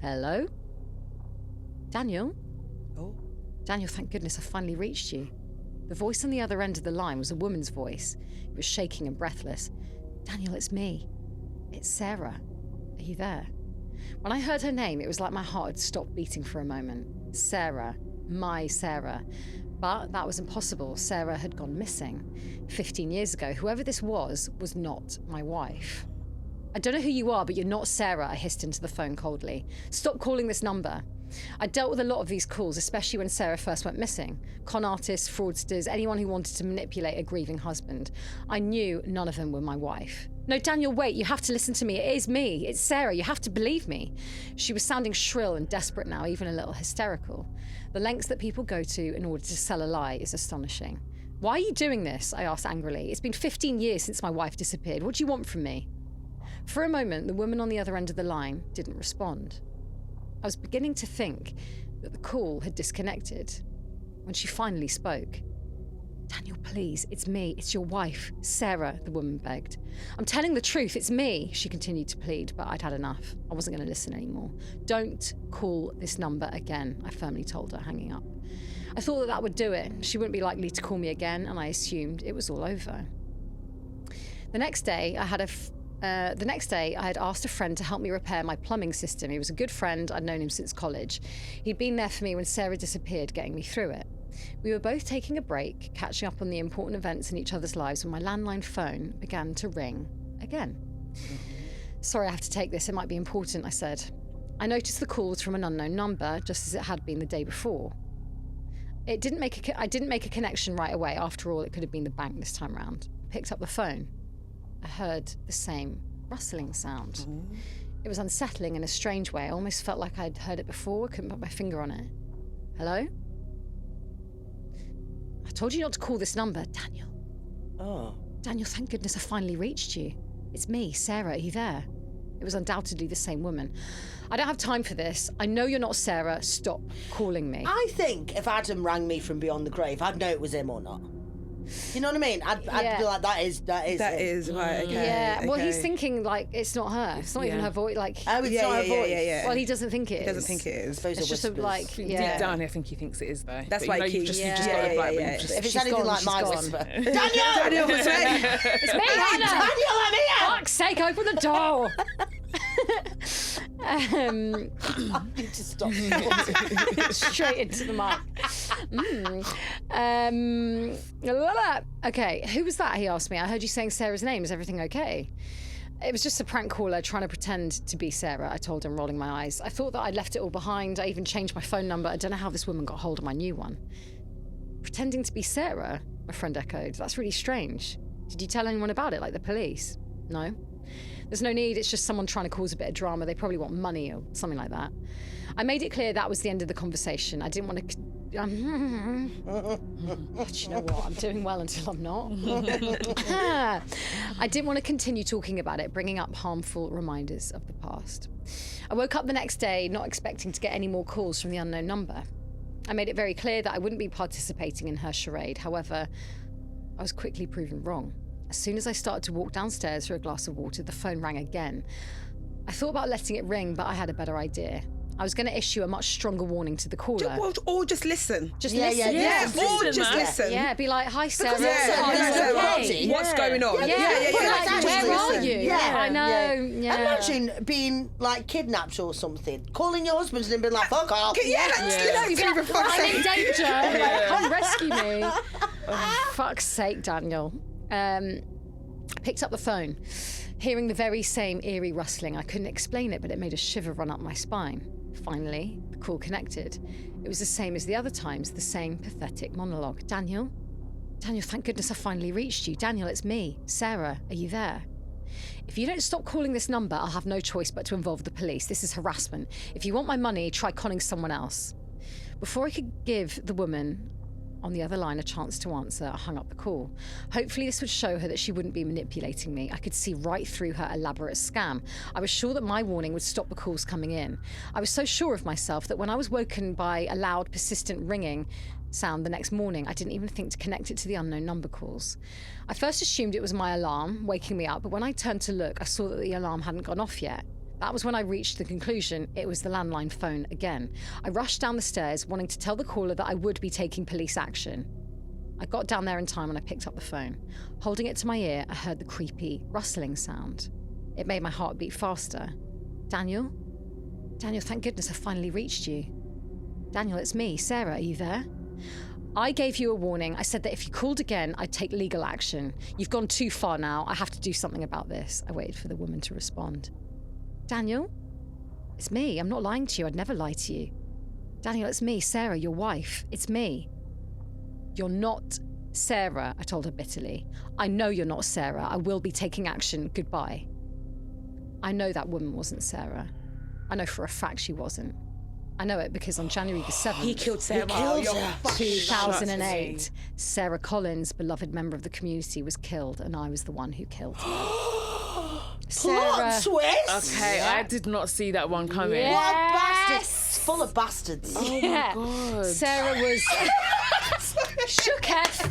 Hello? Daniel? Oh. Daniel, thank goodness I finally reached you. The voice on the other end of the line was a woman's voice. It was shaking and breathless. Daniel, it's me. It's Sarah. Are you there? When I heard her name, it was like my heart had stopped beating for a moment. Sarah. My Sarah. But that was impossible. Sarah had gone missing 15 years ago. Whoever this was not my wife. I don't know who you are, but you're not Sarah, I hissed into the phone coldly. Stop calling this number. I dealt with a lot of these calls, especially when Sarah first went missing. Con artists, fraudsters, anyone who wanted to manipulate a grieving husband. I knew none of them were my wife. No, Daniel, wait, you have to listen to me. It is me. It's Sarah. You have to believe me. She was sounding shrill and desperate now, even a little hysterical. The lengths that people go to in order to sell a lie is astonishing. Why are you doing this? I asked angrily. It's been 15 years since my wife disappeared. What do you want from me? For a moment, the woman on the other end of the line didn't respond. I was beginning to think that the call had disconnected when she finally spoke. Daniel, please, it's me. It's your wife, Sarah, the woman begged. I'm telling the truth. It's me, she continued to plead, but I'd had enough. I wasn't going to listen anymore. Don't call this number again, I firmly told her, hanging up. I thought that would do it. She wouldn't be likely to call me again, and I assumed it was all over. The next day, I had asked a friend to help me repair my plumbing system. He was a good friend. I'd known him since college. He'd been there for me when Sarah disappeared, getting me through it. We were both taking a break, catching up on the important events in each other's lives when my landline phone began to ring again. Sorry, I have to take this. It might be important, I said. I noticed the call was from an unknown number, just as it had been the day before. I didn't make a connection right away. After all, it could have been the bank this time round. I picked up the phone. I heard the same rustling sound. It was unsettling in a strange way. I almost felt like I'd heard it before. I couldn't put my finger on it. Hello? I told you not to call this number, Daniel. Oh. Daniel, thank goodness I finally reached you. It's me, Sarah. Are you there? It was undoubtedly the same woman. I don't have time for this. I know you're not Sarah. Stop calling me. I think if Adam rang me from beyond the grave, I'd know it was him or not. You know what I mean? I'd be like, that is it. Right. Okay. Yeah, well, okay. he's thinking like it's not her. It's not even her voice. Like, Oh, it's not her voice. Yeah. well, he doesn't think it is. He doesn't think it is. Suppose It's it just a, whispers. like, Deep yeah. down, I think he thinks it is though. That's But why you know, he you've keeps- just got yeah, to like, yeah. If it's She's anything gone, like she's my gone. whisper. Daniel! Daniel was right. It's me, Hannah. Daniel, I'm here! Fuck's sake, open the door. I need to stop. Straight into the mic. Okay, who was that? He asked me. I heard you saying Sarah's name. Is everything okay? It was just a prank caller trying to pretend to be Sarah, I told him, rolling my eyes. I thought that I'd left it all behind. I even changed my phone number. I don't know how this woman got hold of my new one. Pretending to be Sarah, my friend echoed. That's really strange. Did you tell anyone about it, like the police? No. There's no need. It's just someone trying to cause a bit of drama. They probably want money or something like that. I made it clear that was the end of the conversation. I didn't want to... Do you know what? I'm doing well until I'm not. I didn't want to continue talking about it, bringing up harmful reminders of the past. I woke up the next day not expecting to get any more calls from the unknown number. I made it very clear that I wouldn't be participating in her charade. However, I was quickly proven wrong. As soon as I started to walk downstairs for a glass of water, the phone rang again. I thought about letting it ring, but I had a better idea. I was going to issue a much stronger warning to the caller. Or just listen. Just Yeah, listen. yeah, Or just listen. Yeah, be like, hi, Sarah. Yeah, Are you yeah, okay? yeah. What's going on? Yeah, But like, actually where are listen. you? Yeah, I know. Yeah. Imagine being like kidnapped or something, calling your husband and being like, fuck off. You'd be like, for fuck's I'm in sake. danger. Like, come rescue me. Oh, fuck's sake, Daniel. I picked up the phone, hearing the very same eerie rustling. I couldn't explain it, but it made a shiver run up my spine. Finally, the call connected. It was the same as the other times, the same pathetic monologue. Daniel? Daniel, thank goodness I finally reached you. Daniel, it's me. Sarah, are you there? If you don't stop calling this number, I'll have no choice but to involve the police. This is harassment. If you want my money, try conning someone else. Before I could give the woman on the other line a chance to answer, I hung up the call. Hopefully this would show her that she wouldn't be manipulating me. I could see right through her elaborate scam. I was sure that my warning would stop the calls coming in. I was so sure of myself that when I was woken by a loud, persistent ringing sound the next morning, I didn't even think to connect it to the unknown number calls. I first assumed it was my alarm waking me up, but when I turned to look, I saw that the alarm hadn't gone off yet. That was when I reached the conclusion it was the landline phone again. I rushed down the stairs, wanting to tell the caller that I would be taking police action. I got down there in time and I picked up the phone. Holding it to my ear, I heard the creepy rustling sound. It made my heart beat faster. Daniel? Daniel, thank goodness I finally reached you. Daniel, it's me. Sarah, are you there? I gave you a warning. I said that if you called again, I'd take legal action. You've gone too far now. I have to do something about this. I waited for the woman to respond. Daniel? It's me. I'm not lying to you. I'd never lie to you. Daniel, it's me, Sarah, your wife. It's me. You're not Sarah, I told her bitterly. I know you're not Sarah. I will be taking action. Goodbye. I know that woman wasn't Sarah. I know for a fact she wasn't. I know it because on January the 7th... He killed Sarah. 2008, Sarah Collins, beloved member of the community, was killed, and I was the one who killed her. Plot twist! Okay, I did not see that one coming. Yeah. What a bastard! It's full of bastards. Oh my God. Sarah was... Shook F.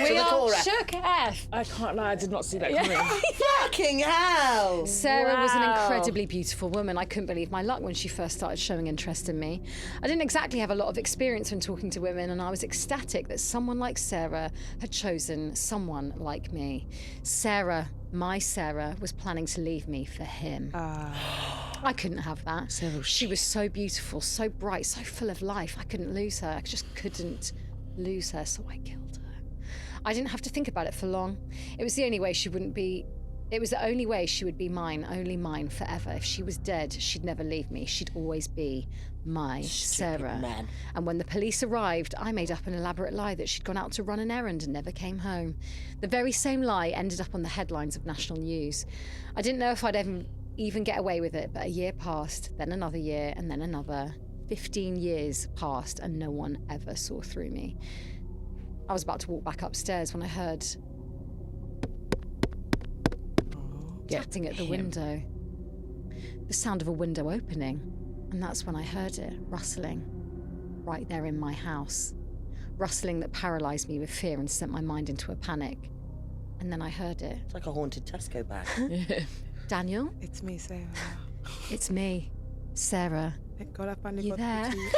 We are shook F. I can't lie, I did not see that coming. Fucking hell! Sarah was an Wow. incredibly beautiful woman. I couldn't believe my luck when she first started showing interest in me. I didn't exactly have a lot of experience when talking to women, and I was ecstatic that someone like Sarah had chosen someone like me. Sarah, my Sarah, was planning to leave me for him. I couldn't have that. She was so beautiful, so bright, so full of life. I couldn't lose her. I just couldn't lose her, so I killed her. I didn't have to think about it for long. It was the only way she wouldn't be... It was the only way she would be mine, only mine forever. If she was dead, she'd never leave me. She'd always be my Sarah. man. And when the police arrived, I made up an elaborate lie that she'd gone out to run an errand and never came home. The very same lie ended up on the headlines of national news. I didn't know if I'd even get away with it, but a year passed, then another year, and then another. 15 years passed and no one ever saw through me. I was about to walk back upstairs when I heard tapping at the window. The sound of a window opening. And that's when I heard it, rustling, right there in my house. Rustling that paralysed me with fear and sent my mind into a panic. And then I heard it. It's like a haunted Tesco bag. Daniel? It's me, Sarah. It's me, Sarah. Thank God I finally You got there? to you.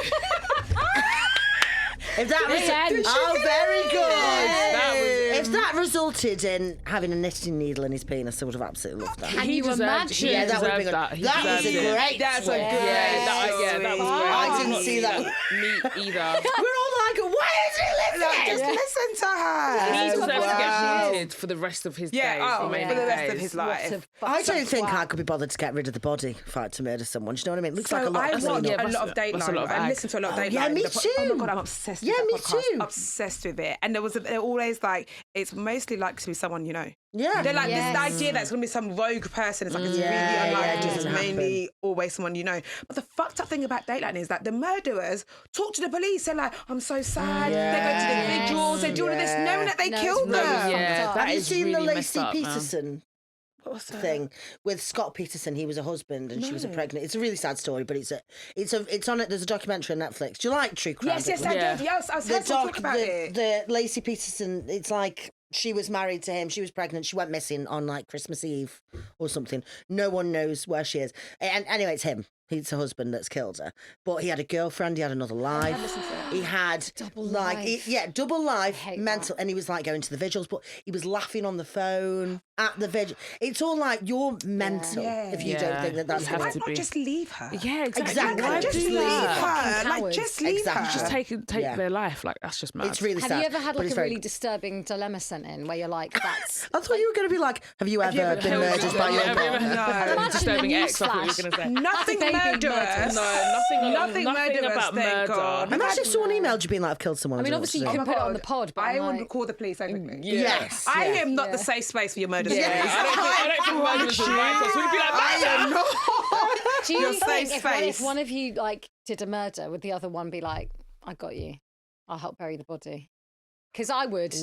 If that was very good. That was- If that resulted in having a knitting needle in his penis, I would have absolutely loved that. Can He you deserved- imagine? he Yeah, that would have been deserved good. that. He That was deserved a it. great That's a twist. good that was great. I didn't not see that. Me either. We're all like, why is he Like, listening? just listen to her. He Yes. deserves to get Wow. haunted for the rest of his Yeah, days. oh, remaining for the rest of days. his What life. a I fucked don't up think twat. I could be bothered to get rid of the body if I had to murder someone. Do you know what I mean? It looks So like a lot. I Absolutely watch not. a that's- lot of that's a Dateline. lot of I ag. listen to a lot of Dateline. yeah, me Oh too. my God, I'm obsessed with Yeah, that me podcast. too. Obsessed with it. And they're always like, it's mostly like to be someone you know. Yeah. They're like Yes. this idea that it's going to be some rogue person. It's like it's Yeah, really unlikely. yeah, it It's doesn't mainly always someone you know. But the fucked up thing about Dateline is that the murderers talk to the police. They're like, I'm so sad. They go to the vigils. They do all of this, knowing that they No, killed it's really them. fucked Yeah, up. that Have you is seen really the messed Lacey up, man. Peterson What's that? thing with Scott Peterson? He was a husband and she was a No. pregnant. It's a really sad story, but it's on it. There's a documentary on Netflix. Do you like true crime? Yes, I Yeah. do. Yes, I was The heard someone talk about it. the Lacey Peterson. It's like she was married to him. She was pregnant. She went missing on like Christmas Eve or something. No one knows where she is. And anyway, it's him. He's the husband that's killed her. But he had a girlfriend. He had another life. He had Double like life. double life, hate mental, that. and he was like going to the vigils, but he was laughing on the phone at the vigil. It's all like you're mental if you don't think that that's You have going to Why be. not just leave her? Yeah, exactly. Exactly. Why Just do leave that? her. Like, Cowards. just leave Exactly. her. Just take Yeah. their life. Like, that's just mad. It's really Have sad. you ever had but like it's a very really disturbing dilemma sent in where you're like, that's I thought you were going to be like, have you ever been killed murdered someone? by your Have you ever partner? had No. a disturbing ex? I thought you were Newsflash. going to say. Nothing baby murderous. No, nothing murderous, about thank murder. God. Imagine if someone emailed you being like, I've killed someone. I mean, don't know what obviously to you do. can put it on the pod, but I I'm would like, call the police over me. Yes. I yeah. am not Yeah. the safe space for your murder. Yeah. I don't think murderers would like us. We'd be like, I am not. do you Your think safe if space. one of you like did a murder, would the other one be like, I got you, I'll help bury the body? Because I would.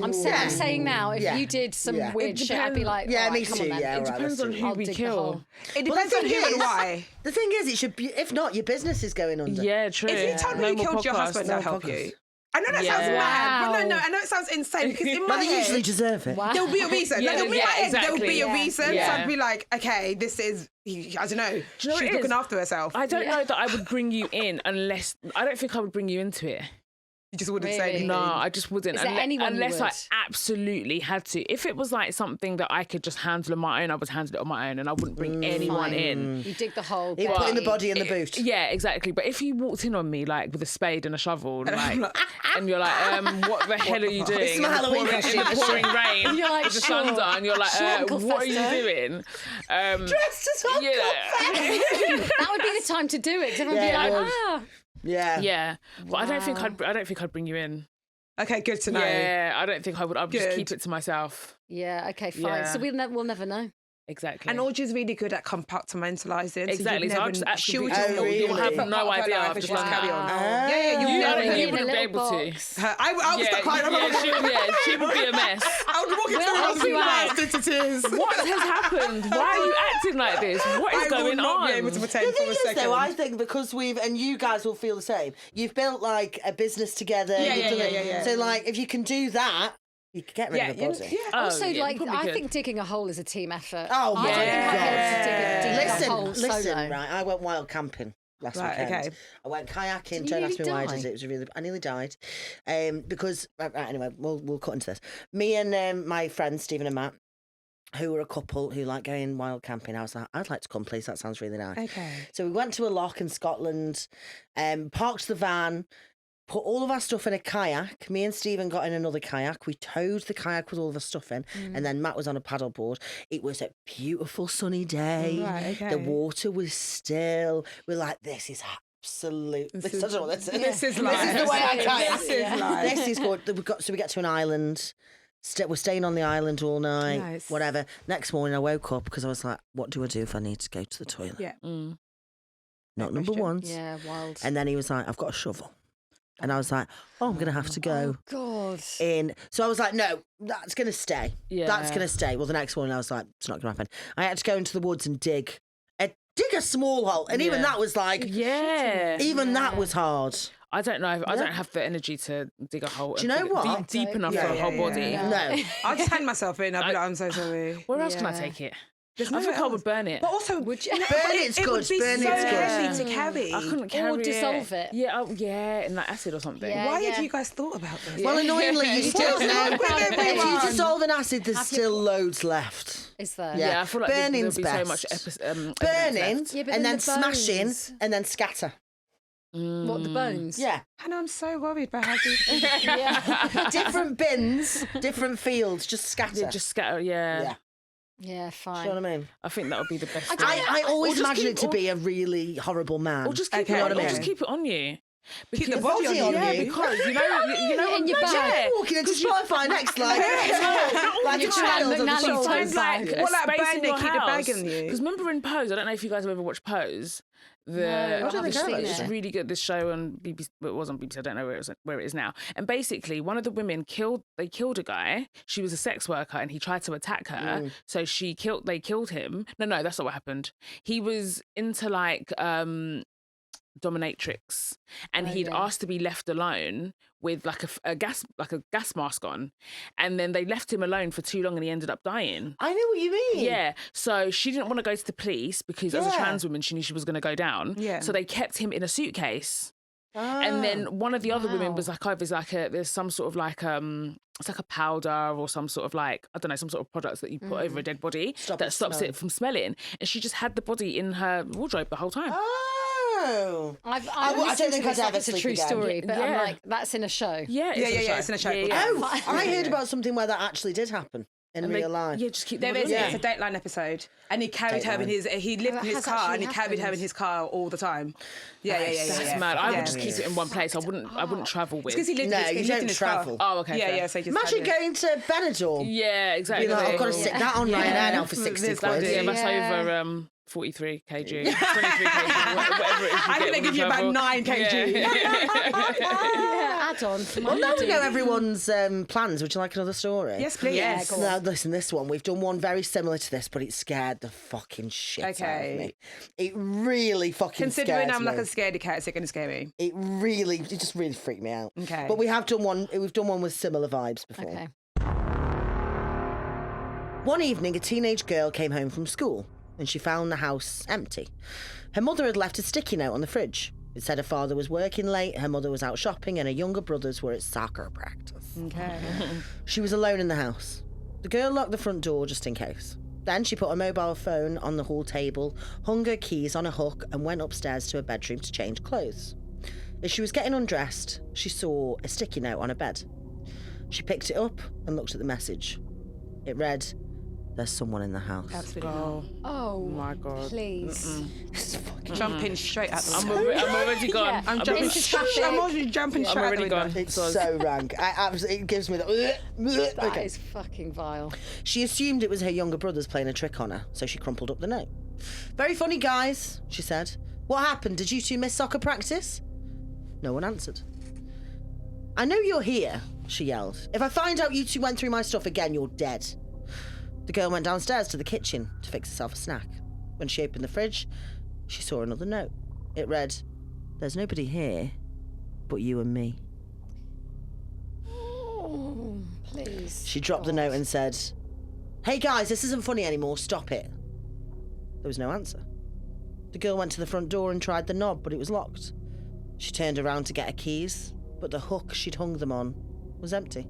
I'm saying now, if Yeah. you did some Yeah. weird It shit, I'd be like, Yeah, all me right, come too, on then. yeah. It Right, depends let's on do who I'll we dig the kill. hole. It Well, depends the on who thing and is- why. The thing is, it should be. If not, your business is going under. Yeah, true. If you told me No you more killed your podcasts. husband, I'll No help podcasts. you. I know that Yeah. sounds mad, but Wow. no, I know it sounds insane because in my But they usually head, deserve it. Wow. there'll be a reason. Yeah, Like, in my yeah, head, there'll be a exactly. reason. So Yeah. I'd be like, okay, this is, I don't know, you know she's what it looking is? after herself. I don't know that I would bring you in unless I don't think I would bring you into it. You just wouldn't say Really? anything. No, I just wouldn't. Is there anyone you unless I would? absolutely had to. If it was like something that I could just handle on my own, I would handle it on my own, and I wouldn't bring anyone Fine. in. You dig the hole. You're bury putting the it. body in the boot. Yeah, exactly. But if you walked in on me like with a spade and a shovel, like, like, and you're like, what the hell are you doing? It's my in the Halloween pouring, costume. in the pouring rain, And you're like, with the sure. sun's on, you're like, Sure, Uncle what are you Fester. doing? Dressed as Uncle Fester. That would be the time to do it. 'Cause everyone would Yeah, be it like, would. ah. Yeah. Yeah, but I don't think Wow. I'd bring you in. okay, good to know. Yeah, I don't think I would. I'd just Good. keep it to myself. Yeah, okay, fine. Yeah. So we'll never know. Exactly. And Audrey's really good at compartmentalising. Exactly. So So I'll you'd just never, actually she would be- just Oh, know really? you'll You'll have have no no idea. idea. I'll I'll just just carry on. Ah. Yeah, yeah, you, you'll I never don't know. think you In a wouldn't be little able to. box. I would start crying. She would be a mess. I would walk into the We'll house help you out. and into tears. What has happened? Why are you acting like this? What is I will going not on? be able to The pretend for thing a is, second. though, I think because and you guys will feel the same. You've built like a business together. Yeah, you've yeah, done yeah, it. yeah, yeah. So, like, if you can do that, you can get rid yeah, of a body. yeah. Oh, Also, yeah, like, probably I could. think digging a hole is a team effort. Oh, I don't think I'd be able to dig a hole Listen, solo. right? I went wild camping last Right, weekend. okay. I went kayaking. Did you Don't ask me nearly why I die? did it. It was really. I nearly died, because right, anyway, we'll cut into this. Me and my friends Stephen and Matt, who were a couple who like going wild camping. I was like, I'd like to come, please. That sounds really nice. Okay. So we went to a loch in Scotland, parked the van, put all of our stuff in a kayak. Me and Stephen got in another kayak. We towed the kayak with all of our stuff in, and then Matt was on a paddleboard. It was a beautiful sunny day. Right, okay. The water was still. We're like, this is absolute. This is, I don't know what this is. This is life. This is the way I kayak. This is life. This is good. So we get to an island. We're staying on the island all night. Nice. Whatever. Next morning, I woke up because I was like, what do I do if I need to go to the toilet? Yeah. Mm. Not number question. one. Yeah, wild. And then he was like, I've got a shovel. And I was like, oh, I'm going to have to go Oh, God. in. So I was like, no, that's going to stay. Yeah. That's going to stay. Well, the next morning I was like, it's not going to happen. I had to go into the woods and dig a small hole. And even Yeah. that was like, Yeah. even that was hard. I don't know. I Yeah. don't have the energy to dig a hole. Do you and know put it what? Deep enough Yeah, for a yeah, whole yeah, body. yeah. No. I'll just hand myself in. I'll be like, I'm so sorry. Where else can I Yeah. take it? There's I think nowhere I would else. burn it. But also, Would you? Burn it's it good. would be Burn so it's good. heavy to carry. I couldn't carry dissolve it. Yeah, yeah, in like acid or something. Yeah. Why have you guys thought about this? Well, annoyingly, you still What's wrong know. with If you everyone? dissolve in acid, there's Have still you- loads left. Is there? Yeah. Yeah, I feel like there'll be Burning's so best. much evidence Burning left. Yeah, but and then then the smashing bones. and then scatter. What, the bones? Yeah. Hannah, I'm so worried about how deep. Yeah. Different bins, different fields, just scatter. Yeah, just scatter. Yeah. Yeah. Yeah, Do fine. you know what I mean? I think that would be the best. I always Or just imagine keep- it to or- be a really horrible man. Or just keep Okay, it on. okay. Or just keep it on you. Keep the Because- body on on you. you. Because you know In your no, bag. yeah. walking into Spotify next, like, like a Your child on the McNally shoulder. tote bag. What, like burning, keep the bag on you? Because remember in Pose, I don't know if you guys have ever watched Pose. I don't think I have, It's actually. really good. This show on BBC, well, it was on BBC. I don't know where it is now. And basically, one of the women killed a guy. She was a sex worker, and he tried to attack her. So they killed him. No, that's not what happened. He was into like dominatrix, and he'd asked to be left alone with like a gas mask on, and then they left him alone for too long, and he ended up dying. I know what you mean. Yeah, so she didn't want to go to the police because as a Yeah. trans woman, she knew she was going to go down. Yeah. So they kept him in a suitcase. And then one of the other women was like, oh, there's some sort of like it's like a powder or some sort of like, I don't know, some sort of products that you put over a dead body that stops it from smelling. And she just had the body in her wardrobe the whole time. Oh. I don't think I'd ever it's a sleep true again. story, but I'm Yeah. like, that's in a show. Yeah, It's in a show. Oh, I heard about something where that actually did happen in real life. Yeah, just keep There the is, body it's a Dateline episode, and he carried her in his. He lived Oh, in that his has car, actually and he carried her in happened. his car all the time. Yeah. That's mad. I Yeah. would just keep it in one place. I wouldn't travel with. Because he lived. No, he you lived don't in his travel. Car. Oh, okay. Yeah, fair. So he just Imagine had it. going to Benidorm. Yeah, exactly. Be like, I've got to stick that on right now for 60 There's quid. that Yeah, that's Yeah. over 43 kg, 23 kg, whatever it is. I think they give you about 9 kg. Yeah, add on. For my Well, now we wedding. know everyone's plans. Would you like another story? Yes, please. Yeah, go on. Now, listen, this one, we've done one very similar to this, but it scared the fucking shit out of Okay. me. It really fucking Considering scares I'm me. like a scaredy cat, is it going to scare me? It just really freaked me out. Okay. But we've done one with similar vibes before. Okay. One evening, a teenage girl came home from school and she found the house empty. Her mother had left a sticky note on the fridge. It said her father was working late, her mother was out shopping, and her younger brothers were at soccer practice. Okay. She was alone in the house. The girl locked the front door just in case. Then she put her mobile phone on the hall table, hung her keys on a hook, and went upstairs to her bedroom to change clothes. As she was getting undressed, she saw a sticky note on her bed. She picked it up and looked at the message. It read, "There's someone in the house." Absolutely. Oh my God. Please. Jumping straight out the I'm window. already gone. Yeah. I'm Into jumping. traffic. I'm already jumping I'm straight out the already window. gone. It's so rank. It gives me the... That is fucking vile. She assumed it was her younger brothers playing a trick on her, so she crumpled up the note. "Very funny, guys," she said. "What happened? Did you two miss soccer practice?" No one answered. "I know you're here," she yelled. "If I find out you two went through my stuff again, you're dead." The girl went downstairs to the kitchen to fix herself a snack. When she opened the fridge, she saw another note. It read, "There's nobody here but you and me." Oh, please. She dropped the note and said, "Hey guys, this isn't funny anymore, stop it." There was no answer. The girl went to the front door and tried the knob, but it was locked. She turned around to get her keys, but the hook she'd hung them on was empty.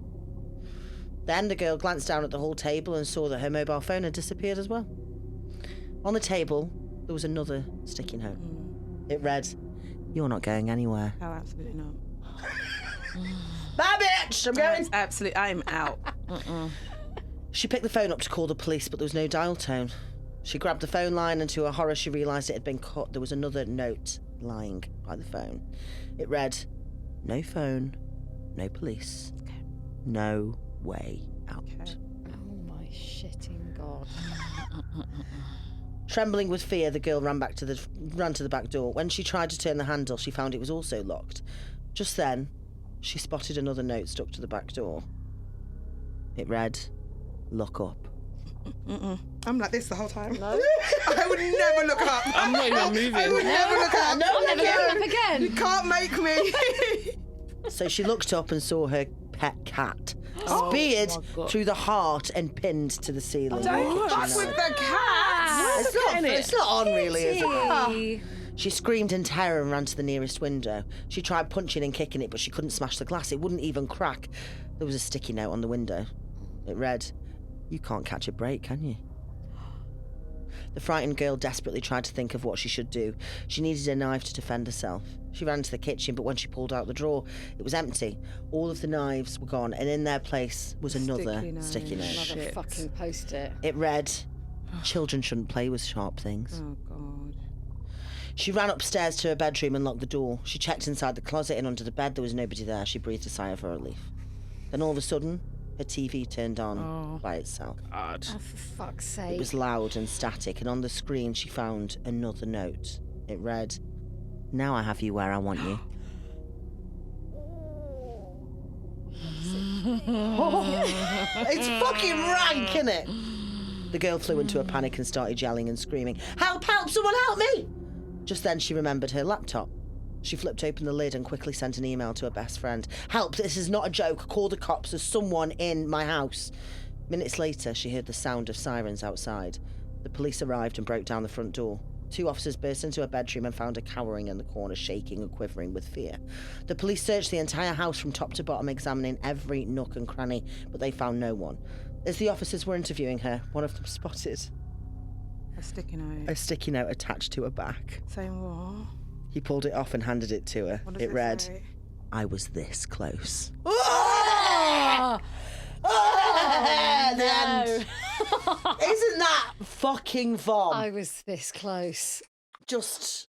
Then the girl glanced down at the hall table and saw that her mobile phone had disappeared as well. On the table, there was another sticky note. It read, "You're not going anywhere." Oh, absolutely not. Bye, bitch! I'm going. Absolutely, I'm out. She picked the phone up to call the police, but there was no dial tone. She grabbed the phone line, and to her horror, she realised it had been cut. There was another note lying by the phone. It read, "No phone, no police, no way out." Oh my shitting God. Trembling with fear, the girl ran to the back door. When she tried to turn the handle, she found it was also locked. Just then, she spotted another note stuck to the back door. It read, "Look up." I'm like this the whole time. No. I would never look up. I'm not even moving. I would never look up. No, Never getting up again. You can't make me. So she looked up and saw her pet cat, Oh speared my God. through the heart and pinned to the ceiling. Don't fuck with the cat. It's not on really, is it? Kitty. She screamed in terror and ran to the nearest window. She tried punching and kicking it, but she couldn't smash the glass. It wouldn't even crack. There was a sticky note on the window. It read, "You can't catch a break, can you?" The frightened girl desperately tried to think of what she should do. She needed a knife to defend herself. She ran to the kitchen, but when she pulled out the drawer, it was empty. All of the knives were gone, and in their place was another sticky note. Another fucking post-it. It read, "Children shouldn't play with sharp things." Oh God. She ran upstairs to her bedroom and locked the door. She checked inside the closet and under the bed. There was nobody there. She breathed a sigh of relief. Then all of a sudden, her TV turned on by itself. God. Oh, for fuck's It sake. was loud and static, and on the screen she found another note. It read, "Now I have you where I want you." It's fucking rank, isn't it? The girl flew into a panic and started yelling and screaming, "Help, help, someone help me!" Just then she remembered her laptop. She flipped open the lid and quickly sent an email to her best friend. Help, this is not a joke. Call the cops. There's someone in my house. Minutes later, she heard the sound of sirens outside. The police arrived and broke down the front door. 2 officers burst into her bedroom and found her cowering in the corner, shaking and quivering with fear. The police searched the entire house from top to bottom, examining every nook and cranny, but they found no one. As the officers were interviewing her, one of them spotted A sticky note. a sticky note attached to her back. Saying what? He pulled it off and handed it to her. What does It read, say? I was this close. Oh, The end. Isn't that fucking vom? I was this close. Just...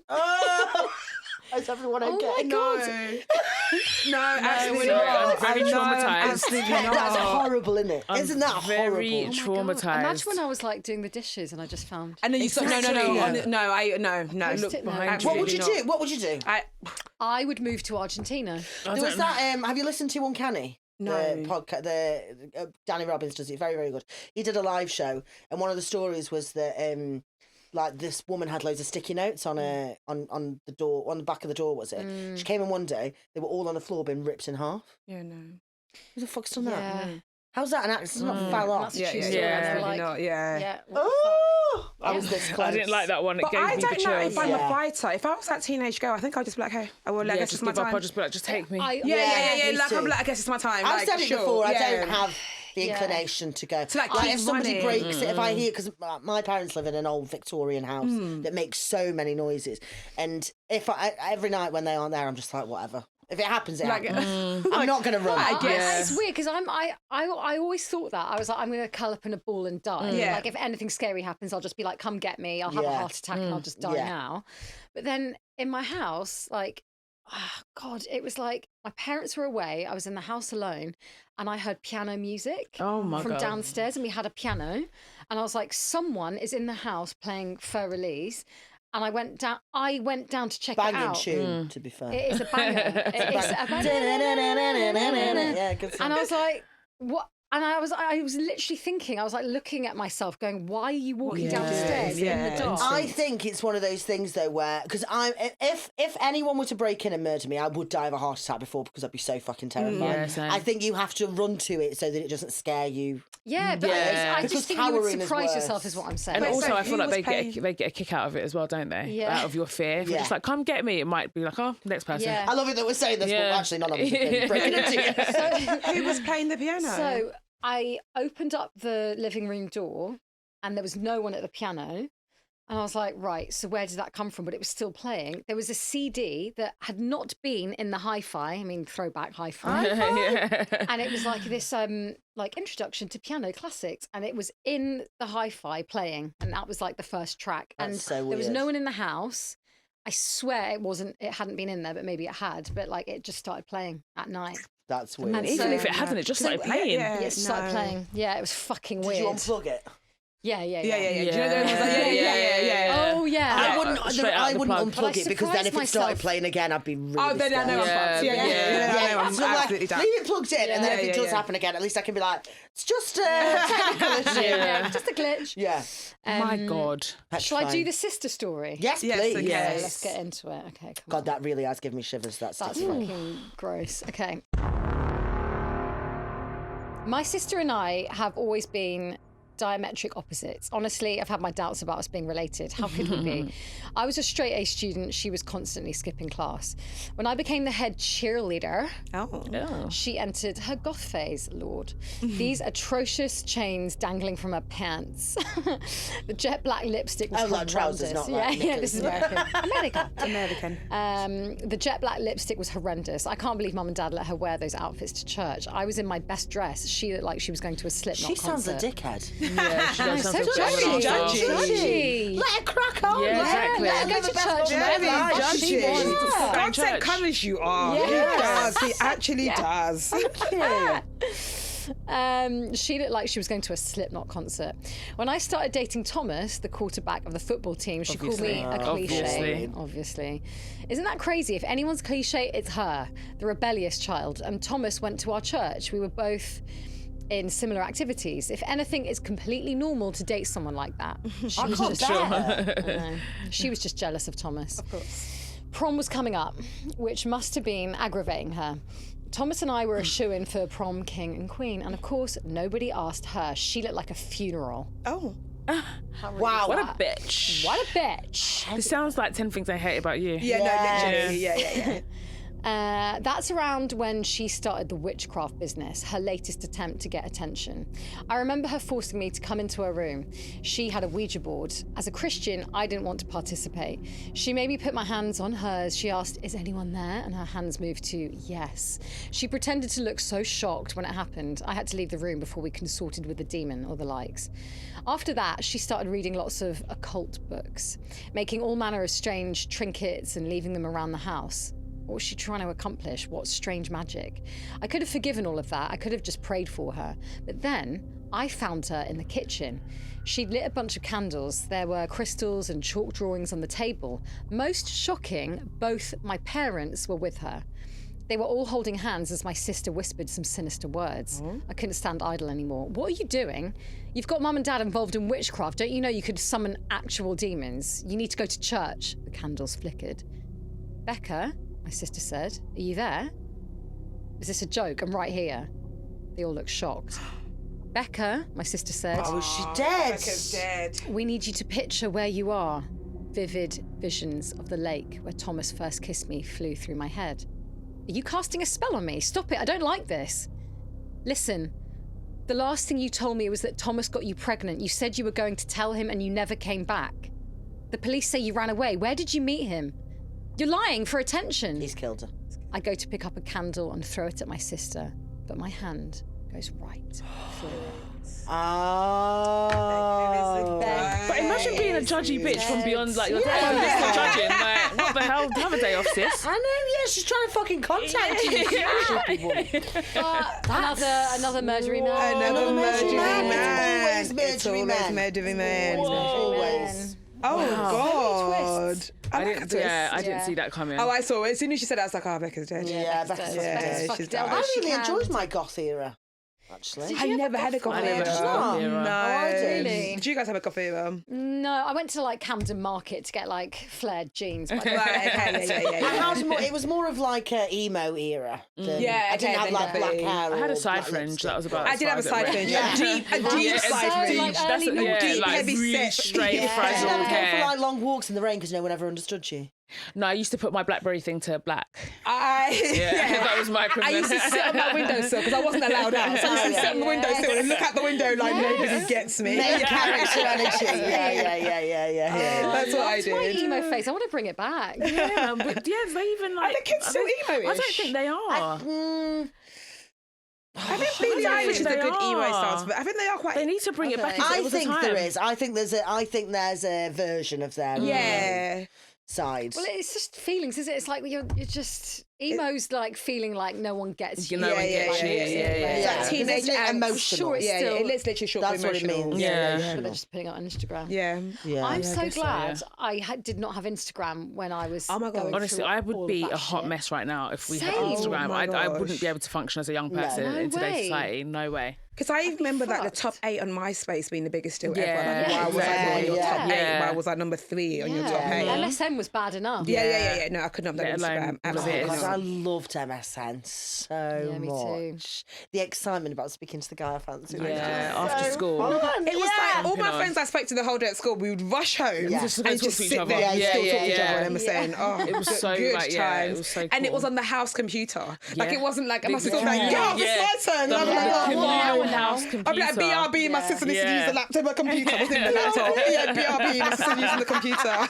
Oh! Is everyone okay? my God. No, absolutely sorry, not. I'm very I know, traumatised. Absolutely not. That's horrible, isn't it? I'm Isn't that very horrible? traumatised. Imagine when I was like doing the dishes and I just found. And then you Exactly. no. Post Look it note. behind What you. would you do? What would you do? I would move to Argentina. There was that. Have you listened to Uncanny? No. The podcast. Danny Robbins does it very, very good. He did a live show, and one of the stories was that like this woman had loads of sticky notes on on the door, on the back of the door. Was it? She came in one day. They were all on the floor, being ripped in half. Yeah, no. Who the fuck's done that? Yeah. How's that an accident? It's not fell off. That's a Yeah, true yeah, story. yeah. They're Absolutely like, not. Yeah. yeah. What the fuck? Oh, I was this close. I didn't like that one. It But gave I me don't the know chills. if I'm Yeah. a fighter. If I was that teenage girl, I think I'd just be like, hey, I will. Yeah, Guess just it's my give up. time. I'll just be like, just take me. Yeah. me Like, I'm too. like, I guess it's my time. I've like, said it sure. before. I Yeah. don't have the Yeah. inclination to go. To, like, Like keep if somebody running. breaks it, if I hear, because my parents live in an old Victorian house that makes so many noises, and if every night when they aren't there, I'm just like, whatever. If it happens, it Like, happens. I'm not going to run. I guess. It's weird because I always thought that. I was like, I'm going to curl up in a ball and die. Yeah. Like if anything scary happens, I'll just be like, come get me. I'll have a Yeah. heart attack and I'll just die Yeah. now. But then in my house, like, oh God, it was like my parents were away. I was in the house alone and I heard piano music Oh my from God. downstairs and we had a piano. And I was like, someone is in the house playing Fur Release. And I went down to check it Banging out. tune, to be fair. It is a banger. It is a banger. Yeah, good song. And I was like, what? And I was literally thinking, I was like looking at myself going, why are you walking Yeah. downstairs in Yeah. the dark? I think it's one of those things though where, because if anyone were to break in and murder me, I would die of a heart attack before because I'd be so fucking terrified. Yeah, same. I think you have to run to it so that it doesn't scare you. Yeah, but Yeah. I Because just think you would cowering is surprise worse. yourself is what I'm saying. And Wait, also, so I feel who like was they paying- get a kick out of it as well, don't they? Yeah. Out of your fear. If you're Yeah. just like, come get me, it might be like, oh, next person. Yeah. I love it that we're saying this, Yeah. but actually none of us have been breaking into it. Who was playing the piano? So I opened up the living room door and there was no one at the piano. And I was like, right, so where did that come from? But it was still playing. There was a CD that had not been in the hi-fi. I mean, throwback hi-fi. Yeah. And it was like this like introduction to piano classics. And it was in the hi-fi playing. And that was like the first track. That's and so there was weird. no one in the house. I swear it hadn't been in there, but maybe it had. But like it just started playing at night. That's weird. And even So- if it hadn't, it just started playing. yeah. It started no. playing. Yeah, it was fucking Did weird. you unplug it? Yeah. Yeah. Do you know those ones like, Yeah. Oh yeah. I Yeah. wouldn't. Straight out I the wouldn't plug. But I unplug it because then if it surprised started myself. playing again, I'd be really Oh, then I know I'm scared. fucked. Yeah. Yeah, I'm so like, absolutely done. leave it plugged in, and then if it does Yeah. happen again, at least I can be like, it's just a technical issue. Yeah, just a glitch. Yeah. My God. Shall I do the sister story? Yes, Yes, please. okay. Yeah, Yes. let's get into it. Okay, come God, on. that really has given me shivers. That's That's terrifying. fucking gross. Okay. My sister and I have always been diametric opposites. Honestly, I've had my doubts about us being related. How could we be? I was a straight A student. She was constantly skipping class. When I became the head cheerleader, Oh. she entered her goth phase, Lord. These atrocious chains dangling from her pants. The jet black lipstick was Oh, like trousers, horrendous. not like yeah, this is American. America. American. The jet black lipstick was horrendous. I can't believe Mum and Dad let her wear those outfits to church. I was in my best dress. She looked like she was going to a Slipknot She sounds a concert. dickhead. Yeah, she does So sound so judgy, judgy. Let her crack on. Yeah, man. exactly. Let her Go live to her best church, life. whatever Very the fuck she judgy. wants. Yeah. God said, Church. come as you are. Yeah. He does. He actually does. She looked like she was going to a Slipknot concert. When I started dating Thomas, the quarterback of the football team, she called me a cliche. Obviously. Isn't that crazy? If anyone's cliche, it's her, the rebellious child. And Thomas went to our church. We were both in similar activities. If anything, it's completely normal to date someone like that. She I was can't just bear her. I know. She was just jealous of Thomas. Of course. Prom was coming up, which must have been aggravating her. Thomas and I were a shoo-in for prom king and queen, and of course, nobody asked her. She looked like a funeral. Oh. Wow. What a bitch. What a bitch. This sounds like 10 things I hate about you. Yeah, no, literally. Yeah. That's around when she started the witchcraft business, her latest attempt to get attention. I remember her forcing me to come into her room. She had a Ouija board. As a Christian, I didn't want to participate. She made me put my hands on hers. She asked, "Is anyone there?" And her hands moved to yes. She pretended to look so shocked when it happened. I had to leave the room before we consorted with the demon or the likes. After that, she started reading lots of occult books, making all manner of strange trinkets and leaving them around the house. What was she trying to accomplish? What strange magic? I could have forgiven all of that. I could have just prayed for her. But then I found her in the kitchen. She'd lit a bunch of candles. There were crystals and chalk drawings on the table. Most shocking, both my parents were with her. They were all holding hands as my sister whispered some sinister words. I couldn't stand idle anymore. What are you doing? You've got mum and dad involved in witchcraft. Don't you know you could summon actual demons? You need to go to church. The candles flickered. Becca, my sister said, "Are you there? Is this a joke? I'm right here." They all looked shocked. "Becca," my sister said. Oh, is she dead? Becca's dead. "We need you to picture where you are." Vivid visions of the lake where Thomas first kissed me flew through my head. "Are you casting a spell on me? Stop it, I don't like this." "Listen, the last thing you told me was that Thomas got you pregnant. You said you were going to tell him and you never came back. The police say you ran away. Where did you meet him? You're lying for attention." He's killed her. I go to pick up a candle and throw it at my sister, but my hand goes right through it. Oh. But imagine being a judgy bitch from beyond, like, you're judging. Like, what the hell? Have a day off, sis. I know, yeah, she's trying to fucking contact you. Another murdery man. Another murdery man. It's always murdery man. Always. Oh, God. Twist. I didn't see that coming. Oh, I saw it. As soon as she said that, I was like, oh, Becca's dead. Yeah, Becca's Becca's dead. dead. Becca's she's dead. dead. I She really can. enjoyed my goth era, actually. I never had a coffee era. era. No. Really? Did you guys have a coffee era? No, I went to like Camden Market to get like flared jeans. But I don't- Yeah. It was more of like a emo era. Yeah, I didn't okay, have like then black definitely. hair. I had or a side black fringe. lipstick. That was about. I did have a side fringe. Yeah. A deep So, side fringe. like, early Yeah, deep, like heavy really set. straight Yeah. Did you frazzled ever go for hair. like long walks in the rain because no one ever understood you? No, I used to put my BlackBerry thing to black. Yeah, That was my I equivalent. used to sit on my windowsill because I wasn't allowed out. So I used to sit on the windowsill and look out the window like nobody gets me. Main character energy. Yeah. That's what I My did. emo face. I want to bring it back. Yeah, but yeah, they even like. Are the kids still emo-ish? I don't think they are. I think Billie Eilish is a good emo are. stance, but I think they are quite. They need to bring it back. I It was a think time. there is. I think there's a version of them. Yeah. Side. Well, it's just feelings, is it? It's like you're just emo's like feeling like no one gets you. No one gets you. It's Yeah. like teenage Isn't it angst. emotional? Sure, it's Yeah, still. it's literally short That's for what it emotional. means. Yeah. But they're just putting it on Instagram. Yeah. Yeah. I'm I so guess so, glad yeah. I did not have Instagram when I was. Oh my God. going Honestly, through I all would be of that a hot shit. mess right now if we had Same. Instagram. Oh my I wouldn't gosh. be able to function as a young person No in today's way. society. No way. Because I remember like the fucked. top 8 on MySpace being the biggest still ever. Yeah, Like, why was I exactly. on your top 8? Yeah. Why was I number 3 on your top 8? MSN was bad enough. Yeah. No, I couldn't have Let done alone Instagram. all of it. Absolutely Because I not. loved MSN so Yeah, me too. much. The excitement about speaking to the guy I fancied. Yeah, after school. It was like all my on. friends I spoke to the whole day at school, we would rush home Yeah. and Just to go talk just to each sit other. there and Yeah, still yeah, talk to each yeah. other on MSN. Oh, It was so good like, times. yeah, it was so And it cool. was on the house computer. Like Yeah. it wasn't like, my The- sister was like, yeah. yo, Yeah. it's my turn. The And I'm like, oh, communal wow. house I'd computer. be like, BRB, my sister needs to use the laptop or computer. I wasn't in the laptop. Yeah, BRB, my sister using the computer.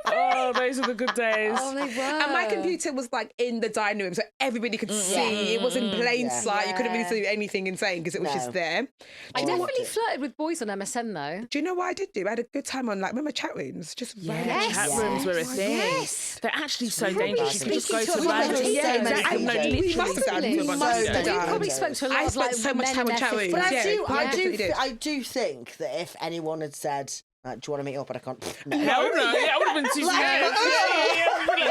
Oh, those are the good days. Oh, they were. And my computer was like in the dining room, so everybody could see. It was in plain sight. You couldn't really see anything insane because it was No. just there. I definitely flirted with boys on MSN though. Do you know what I did do? I had a good time on, like, remember chat rooms? Just random Yes. Chat chat rooms were a thing. Yes. They're actually so Probably dangerous. You can just go speaking to to a random. bunch of Yeah, people. exactly. No, We literally. must have done. to a bunch of Must have people. done. You probably spoke to a lot I of spent like so much men time in on their chat rooms. 50s. But Yeah, I definitely did. I do think that if anyone had said, Like, do you want to meet up? But I can't. No. No, yeah, I would have been too scared.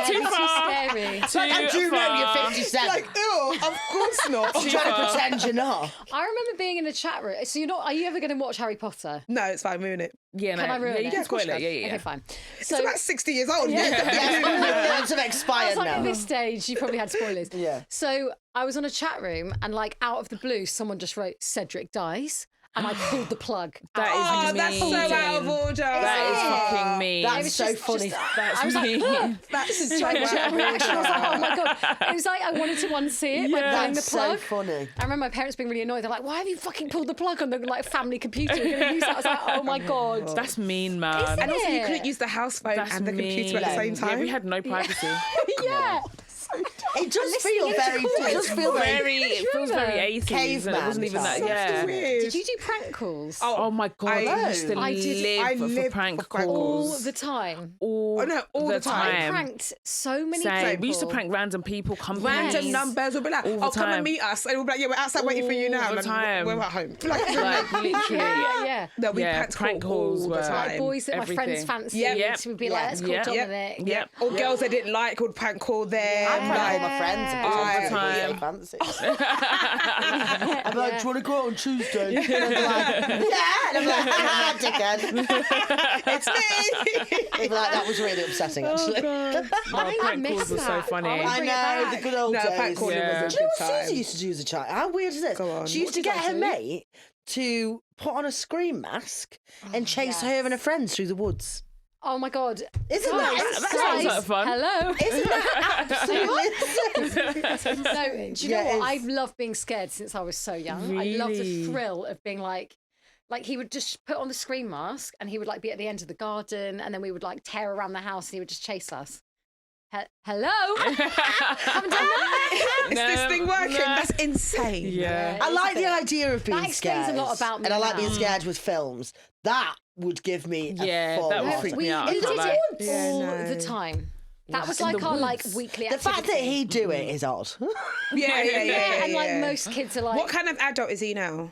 Too far. Scary. I do know you're 57. Like, ew, of course not. I'm trying to pretend you're not. I remember being in the chat room. So you're not? Are you ever going to watch Harry Potter? No, it's fine, ruin it. Yeah, Can I ruin you it? can Of course spoil it. you Yeah. Okay, fine. So It's about 60 years old. Yes, have I expired was like, now. at this stage, you probably had spoilers. Yeah. So I was on a chat room, and like out of the blue, someone just wrote Cedric dies, and I pulled the plug. That is Oh, mean. that's so out of order. That is fucking mean. That's was so just- funny. That's I was like, mean. "Ugh." That's So so much reaction. I was like, oh my god! It was like I wanted to unsee it by Yeah. pulling the That's so plug. funny. I remember my parents being really annoyed. They're like, "Why have you fucking pulled the plug on the like family computer? You're gonna use that." I was like, "Oh my god!" That's mean, man. And also, you Yeah. couldn't use the house phone That's and the computer at the same Yeah, time. we had no privacy. Yeah. It does feel into very. calls. It does feel very. It feels very 80s. And it wasn't even that. Caveman Yeah. Weird. Did you do prank calls? Oh my god, I used to I did- I live lived for prank for prank calls. all the time. All the time. I pranked so many Same. people. We used to prank random people, companies. Random Yes. numbers will be like, All the oh, come and time. meet us. And we'll be like, yeah, we're outside waiting for you now. All the And time. we're at home. Like literally. Yeah. No, we Yeah, pranked prank calls calls all the were- time. Like boys that my friends Everything. fancied Yep. would be like, let's call Yep. Dominic. Yep. Or girls they didn't like would prank call them. I prank all my Yeah. friends and All pretend the to be time. really fancy. I'm like, do you want to go out on Tuesday? And they'll be like, yeah. And I'm like, ah, dickhead. It's me. They'd be like, that was really upsetting, actually. I prank miss calls were so that. funny. I I bring it know, back. the good old No, days. prank calling Yeah. was a Do you know good what time. Suzie used to do as a child? How weird is this? Go on. She used What to did get I her do? mate to put on a scream mask and chase yes. her and her friends through the woods. Oh my god. Isn't that That sounds like fun. Hello. Isn't that absolutely? No, do you Yeah, know what? it I've loved being scared since I was so young. I love the Really? thrill of being like he would just put on the scream mask and he would like be at the end of the garden and then we would like tear around the house and he would just chase us. Hello? Haven't done that. Is this thing working? No. That's insane. Yeah. I It's like a the bit- idea of being That explains scared. a lot about me And I like now. being scared with films. That would give me a Yeah, full that would on. freak we me out. I we can't did lie. it Yeah, all no. the time. That was In like the our like woods. weekly The activity. fact that he'd do it is odd. Yeah. and like most kids are like What kind of adult is he now?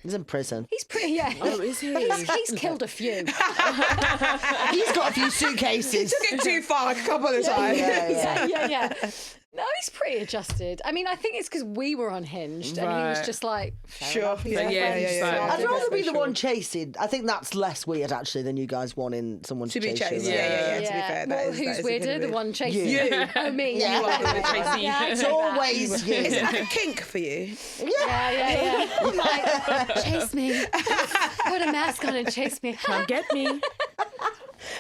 He's in prison. he's pretty yeah. Oh, is he? He's killed a few. He's got a few suitcases. Took it too far a couple of times. yeah. No, he's pretty adjusted. I mean, I think it's because we were unhinged and he was Right. just like, fair Sure. enough, he's Yeah, my yeah, friend, yeah, so yeah. I'll I'd do rather it. be the one chasing. I think that's less weird actually than you guys wanting someone To be chase chased. you. Yeah. To be Yeah. fair, Well, that who's is a weirder, bit the weird. one chasing You. Oh, me. Yeah. You are the one chasing you. Yeah, I It's get that. always you. Is it like a kink for you? Yeah. Like, chase me. Put a mask on and chase me. Come get me.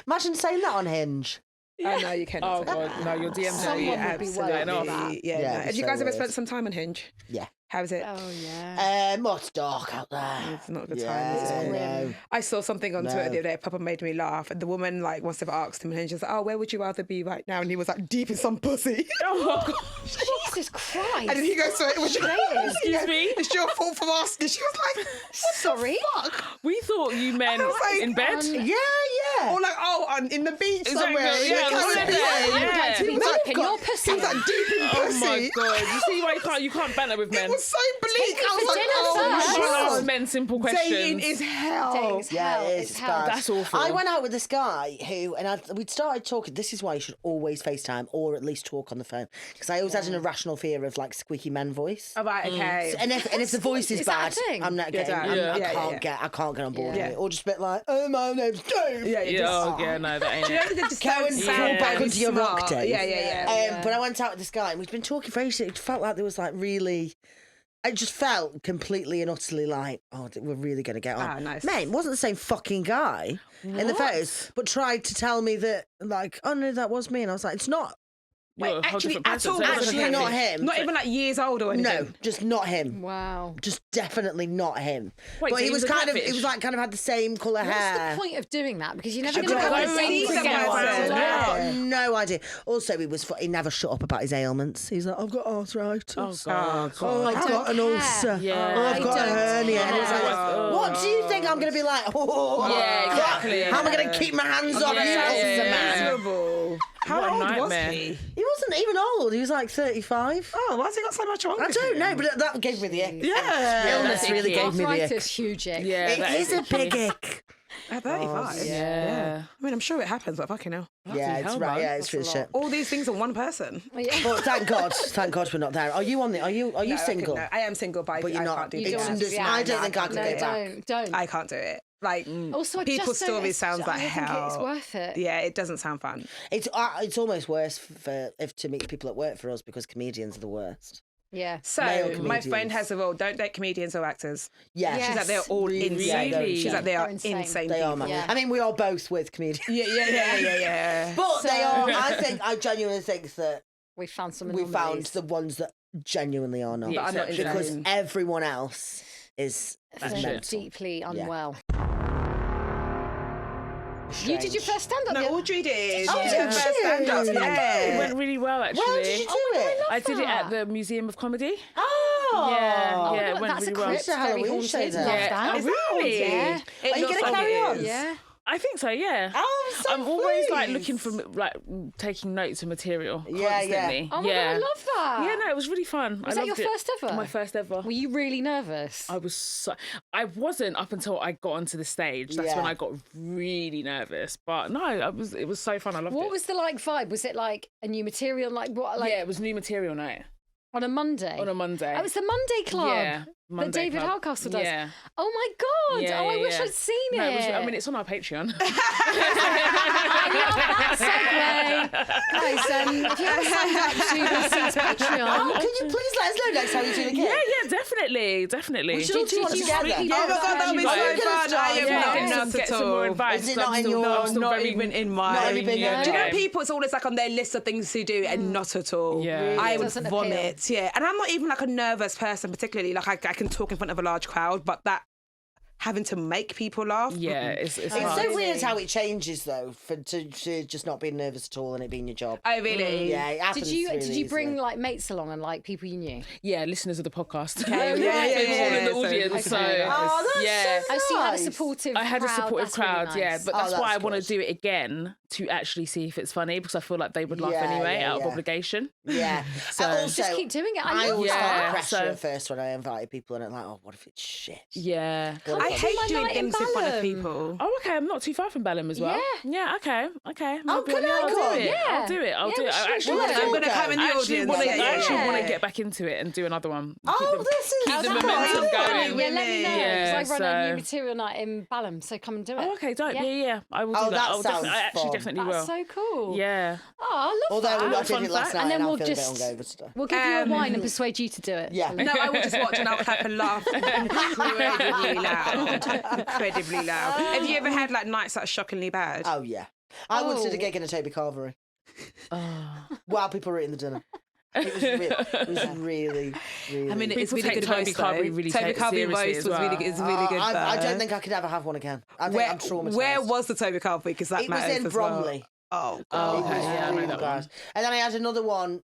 Imagine saying that on Hinge. Oh, no, you cannot. Oh god, no, your DMs are Someone would be Absolutely. well off. that. Yeah. Yeah, no. it's Have you so guys ever weird. spent some time on Hinge? Yeah. How's it? Oh, yeah. It's dark out there. It's not a good Yeah, time, is it? no. I saw something on No. Twitter the other day. Papa made me laugh. And the woman like must have asked him, and she was like, "Oh, where would you rather be right now?" And he was like, "Deep in some pussy." Oh god. Jesus Christ. And then he goes, "So it was your, Excuse me? It's your fault for asking." She was like, Sorry? We thought you meant I was like, in bed. Yeah. "Or like, in the beach Exactly, somewhere." yeah, Can't holiday, be- I would like to be He was deep in like, your pussy. He was like, "Deep in Oh pussy." my god. You see why you can't banter with men. It was so bleak. Take me I was for like, dinner "Oh first." my You can't god." ask men simple questions. Dating is hell. Dating is Yeah, hell. it is. It's hell. That's awful. I went out with this guy who, and we'd started talking. This is why you should always FaceTime or at least talk on the phone. Because I always had an irrational fear of like squeaky men voice. Oh, right, okay. And if the voice is Is that bad, a thing? I'm not getting. Yeah. I can't get on board Yeah. with it. Or just a bit like, oh, my name's Dave. Yeah, Yeah, oh, yeah, no, that ain't Do you know it. that just Go and sounds fall back very onto your rock, smart? Dave. Yeah. But I went out with this guy and we'd been talking for ages. It felt like there was like really. It just felt completely and utterly like, oh, we're really going to get on. Ah, nice. Mate, wasn't the same fucking guy in the photos, but tried to tell me that, like, oh no, that was me. And I was like, it's not. You're a whole Actually, different at person. all, So it wasn't Actually, not catfish. him. Not even like years old or anything. No, just not him. Wow. Just definitely not him. Wait, but so he was a kind of, catfish? it was like kind of had the same colour What's hair. the point of doing that? Because you're never I've going to got go on a no date idea. together. Yeah. I've got no idea. Also, he never shut up about his ailments. He's like, I've got arthritis. Oh god. Oh, I've got an care. ulcer. Yeah. Oh, I've got a I don't hernia. And it's like, care. what do you think I'm going to be like? Oh, Yeah, exactly. How am I going to keep my hands off this Yeah, ulcer, yeah, man? Miserable. How What a old was nightmare. he? He wasn't even old. He was like 35. Oh, why has he got so much wrong? I don't know, but that gave me the ick. Yeah. Illness that's really icky. gave me the ick. Arthritis, huge ick. Yeah, It that is a icky. big ick. At 35? Yeah. I mean, I'm sure it happens, but fucking hell. Yeah, it's hell, right. man. Yeah, it's really shit. All these things on one person. Yeah. But thank God we're not there. Are you No, single? I am single, but But you're I not. can't do You It's don't that. want to just- be I out. don't think I could No, go back. don't. I can't do it. Like, Also, I people's just don't- stories sounds I like don't think hell. it's worth it. Yeah, it doesn't sound fun. It's almost worse to meet people at work for us because comedians are the worst. Yeah. So, Male my comedians. friend has a rule, don't date comedians or actors. Yeah, Yes. She's like, they're all insane. Really? She's like, they are They're insane. insane they are, people. man. Yeah. I mean, we are both with comedians. Yeah. But So- they are. I genuinely think that We found some we found anomalies. the ones that genuinely are not. The But I'm not exceptions. Because insane. everyone else is They're mental. deeply unwell. Strange. You did your first stand-up. No, Audrey did. Oh, She did her first she? stand-up, It It yeah. went really well, actually. Where did you do it? I did it at that. the Museum of Comedy. Oh, Yeah, Oh, yeah, it look, went that's really a well. crypt. It's a Very Halloween haunted. show Love there. that. Yeah. Is that Really? Yeah. It Are you looks gonna like carry it on? is. Yeah. I think so, yeah. Oh, I'm so I'm always like pleased. looking for like taking notes of material Yeah, constantly. Oh my God, I love that. Yeah, no, it was really fun. Was I that your loved it. first ever? My first ever. Were you really nervous? I wasn't up until I got onto the stage. That's when Yeah. I got really nervous. But no, it was so fun. I loved it. What was the vibe? Was it like a new material? Like what? Like yeah, it was new material night on a Monday? on a Monday. Oh, it was the Monday Club. Yeah, that Monday David Club. Hardcastle does. Yeah. Oh my God! Yeah, oh, I yeah, wish yeah. I'd seen No, it. I mean, it's on our Patreon. I love that segue. Guys, if you haven't signed up to the Seeds Patreon, Oh, can you please let us know next time you do the gig? yeah, definitely. We should all do one you together. really Oh my God, that would be Are you so gonna fun. start? I am Yeah. not Get enough get at some more all. advice. Is it 'cause not I'm in still- your- I'm still Not very- even in Not mine. even Yeah. there. Do you know Yeah. people, it's always like on their list of things to do and not at all. Yeah. I would Doesn't appeal. vomit. Yeah. And I'm not even like a nervous person particularly. Like I can talk in front of a large crowd, but that having to make people laugh. Yeah, it's It's hard. so weird how it changes though, to just not being nervous at all and it being your job. Oh really? Yeah, it happens. did you really bring easily. like mates along and like people you knew? Yeah, listeners of the podcast. Yeah, They were all in the so- audience. So, Oh, that's yeah. so Oh, so you had a nice. supportive. I had a crowd. supportive That's really crowd, yeah, nice. but Oh, that's why I that's want to good. do it again to actually see if it's funny because I feel like they would laugh Yeah, anyway yeah, out of yeah. obligation. Yeah. So- And also, Just keep doing it. I I love always Yeah, felt that. pressure so- at first when I invited people, and I'm like, oh, what if it's shit? Yeah. What I if do hate my doing night in things in front of Balham. people. Oh, okay. I'm not too far from Balham as well. Yeah. Okay. Oh, Maybe, can I'll I do come? it. Yeah. I'll do it. I'll Yeah, do we it. I should actually do want it. to. I'm gonna come in the I actually audience. want to. Yeah, I actually yeah. want to get back into it and do another one. Oh, this is keep the so momentum cool. going. Yeah, let me know. Yeah, Because I run a new so- material night in Balham, so come and do it. Oh, okay. Dope. Yeah. Yeah. I will do Oh, that. that I'll sounds definitely. I actually fun. definitely That's will. so cool. Yeah. Oh, I love Although that. I did Fun it last fact. night, And then I we'll feel just- a bit hungover today. We'll give you a wine and persuade you to do it. Yeah. No, I will just watch and I'll clap and laugh incredibly loud. Incredibly loud. Have you ever had like nights that are shockingly bad? Oh yeah, I once did a Oh. gig in a Toby Carvery Oh. while people were eating the dinner. It was really. I mean, it's People really take good Toby roast, Carvery though. really Toby take it Carvery seriously roast as was well. really good. It's really good. I though. don't think I could ever have one again. I think Where, I'm traumatized. where was the Toby Carvery? Because that it was matters in as well. Bromley. Oh, It God. was okay, yeah, I know really that bad. one. And then I had another one.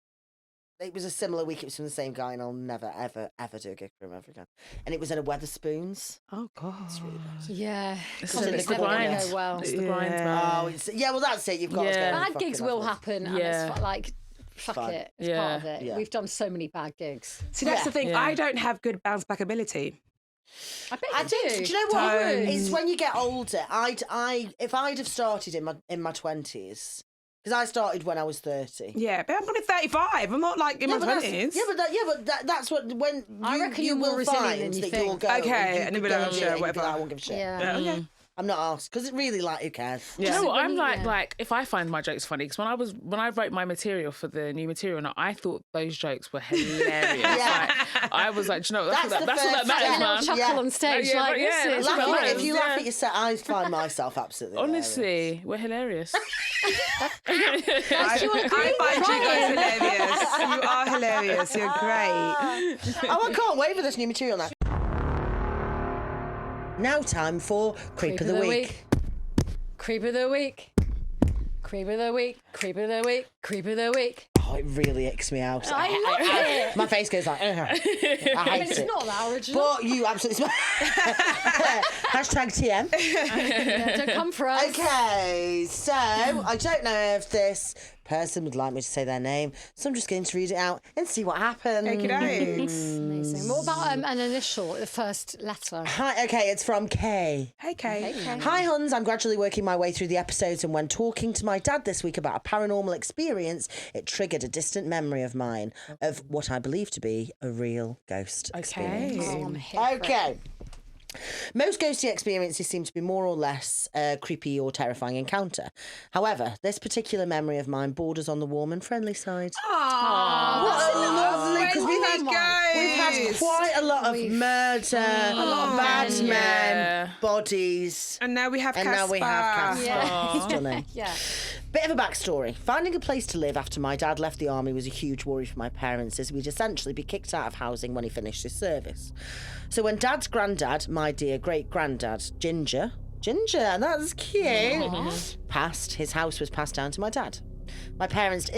It was a similar week. It was from the same guy, and I'll never, ever do a gig for him ever again. And it was in a Weatherspoons. Oh, God. It's really bad. Yeah. It's Because the it's never gonna grind. go well. It's the grind, Yeah. man. Oh, well, that's it. You've got to go. Yeah. and Bad fucking gigs have will one. happen, and Yeah. it's like, fuck Fine. it. It's Yeah. part of it. Yeah. We've done so many bad gigs. See, that's Yeah. the thing. Yeah. I don't have good bounce back ability. I bet I you think. Do you know what? Tones. It's when you get older. If I'd have started in my 20s, because I started when I was 30. Yeah, but I'm only 35. I'm not like in my but that's- 20s. that's what when I you, reckon you you're more will resilient find than you that think. you'll go. Okay, you and you'll could be like, go oh, and do sure, it and you'll be whatever. like, I won't give a shit. Yeah. Okay. I'm not asked because it really who cares? Do you know what? when I'm you- like, yeah. like if I find my jokes funny, because when I wrote my material for the new material, now, I thought those jokes were hilarious. Yeah. Like, I was like, do you know, That's the that's all that first matters, Getting a man. little chuckle Yeah. on stage, Yeah, like but yeah, this is. that's Laugh what at, it if is, you laugh yeah. at yourself, I find myself absolutely hilarious. Honestly, we're hilarious. Guys, do you want to I find you guys Try it. hilarious. You are hilarious. You're great. Oh, I can't wait for this new material now. Now time for Creep of the Week. Creep of the week. Creep of the week. Creep of the week. Creep of the week. Oh, it really icks me out. I love it. My face goes like, I hate It's it. not that original. But you absolutely Hashtag TM. Don't come for us. Okay, so I don't know if this person would like me to say their name, so I'm just going to read it out and see what happens. Amazing. What about an initial, the first letter? Hi, okay, it's from Kay. Hey, Kay. Hi, Huns. I'm gradually working my way through the episodes, and when talking to my dad this week about a paranormal experience, it triggered a distant memory of mine of what I believe to be a real ghost experience. Oh, I'm here for it. Okay. Most ghosty experiences seem to be more or less a creepy or terrifying encounter. However, this particular memory of mine borders on the warm and friendly side. Aww. What a lovely, because we've had quite a lot of murder, bad men, bodies. And now we have Casper. Casper. Stunning. Yeah. Bit of a backstory. Finding a place to live after my dad left the army was a huge worry for my parents, as we'd essentially be kicked out of housing when he finished his service. So when Dad's granddad, my dear great-granddad, Ginger, that's cute, passed, his house was passed down to my dad. My parents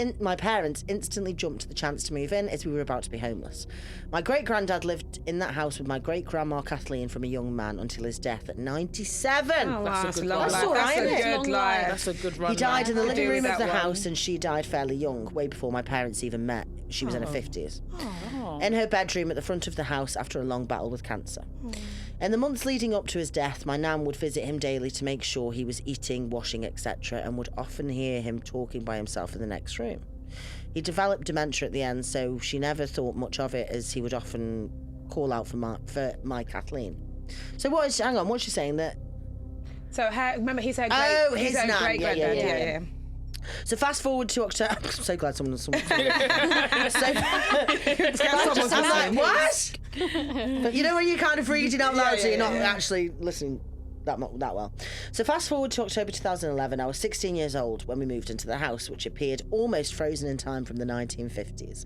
instantly jumped at the chance to move in, as we were about to be homeless. My great-granddad lived in that house with my great-grandma Kathleen from a young man until his death at 97. Oh, wow, That's a good long life. life. all right, That's isn't a it? good life. That's a good run. He died in the living room of the that one. house, and she died fairly young, way before my parents even met. She was in her 50s. In her bedroom at the front of the house after a long battle with cancer. In the months leading up to his death, my nan would visit him daily to make sure he was eating, washing, etc., and would often hear him talking by himself in the next room. He developed dementia at the end, so she never thought much of it, as he would often call out for my Kathleen. So hang on, what's she saying that? So remember, he's her great. Oh, he's his her nan. great Yeah. granddad. So fast forward to October. I'm so glad someone. So I'm like, what? But you know when you're kind of reading out loud, so you're not actually listening that well. So fast forward to October 2011. I was 16 years old when we moved into the house, which appeared almost frozen in time from the 1950s.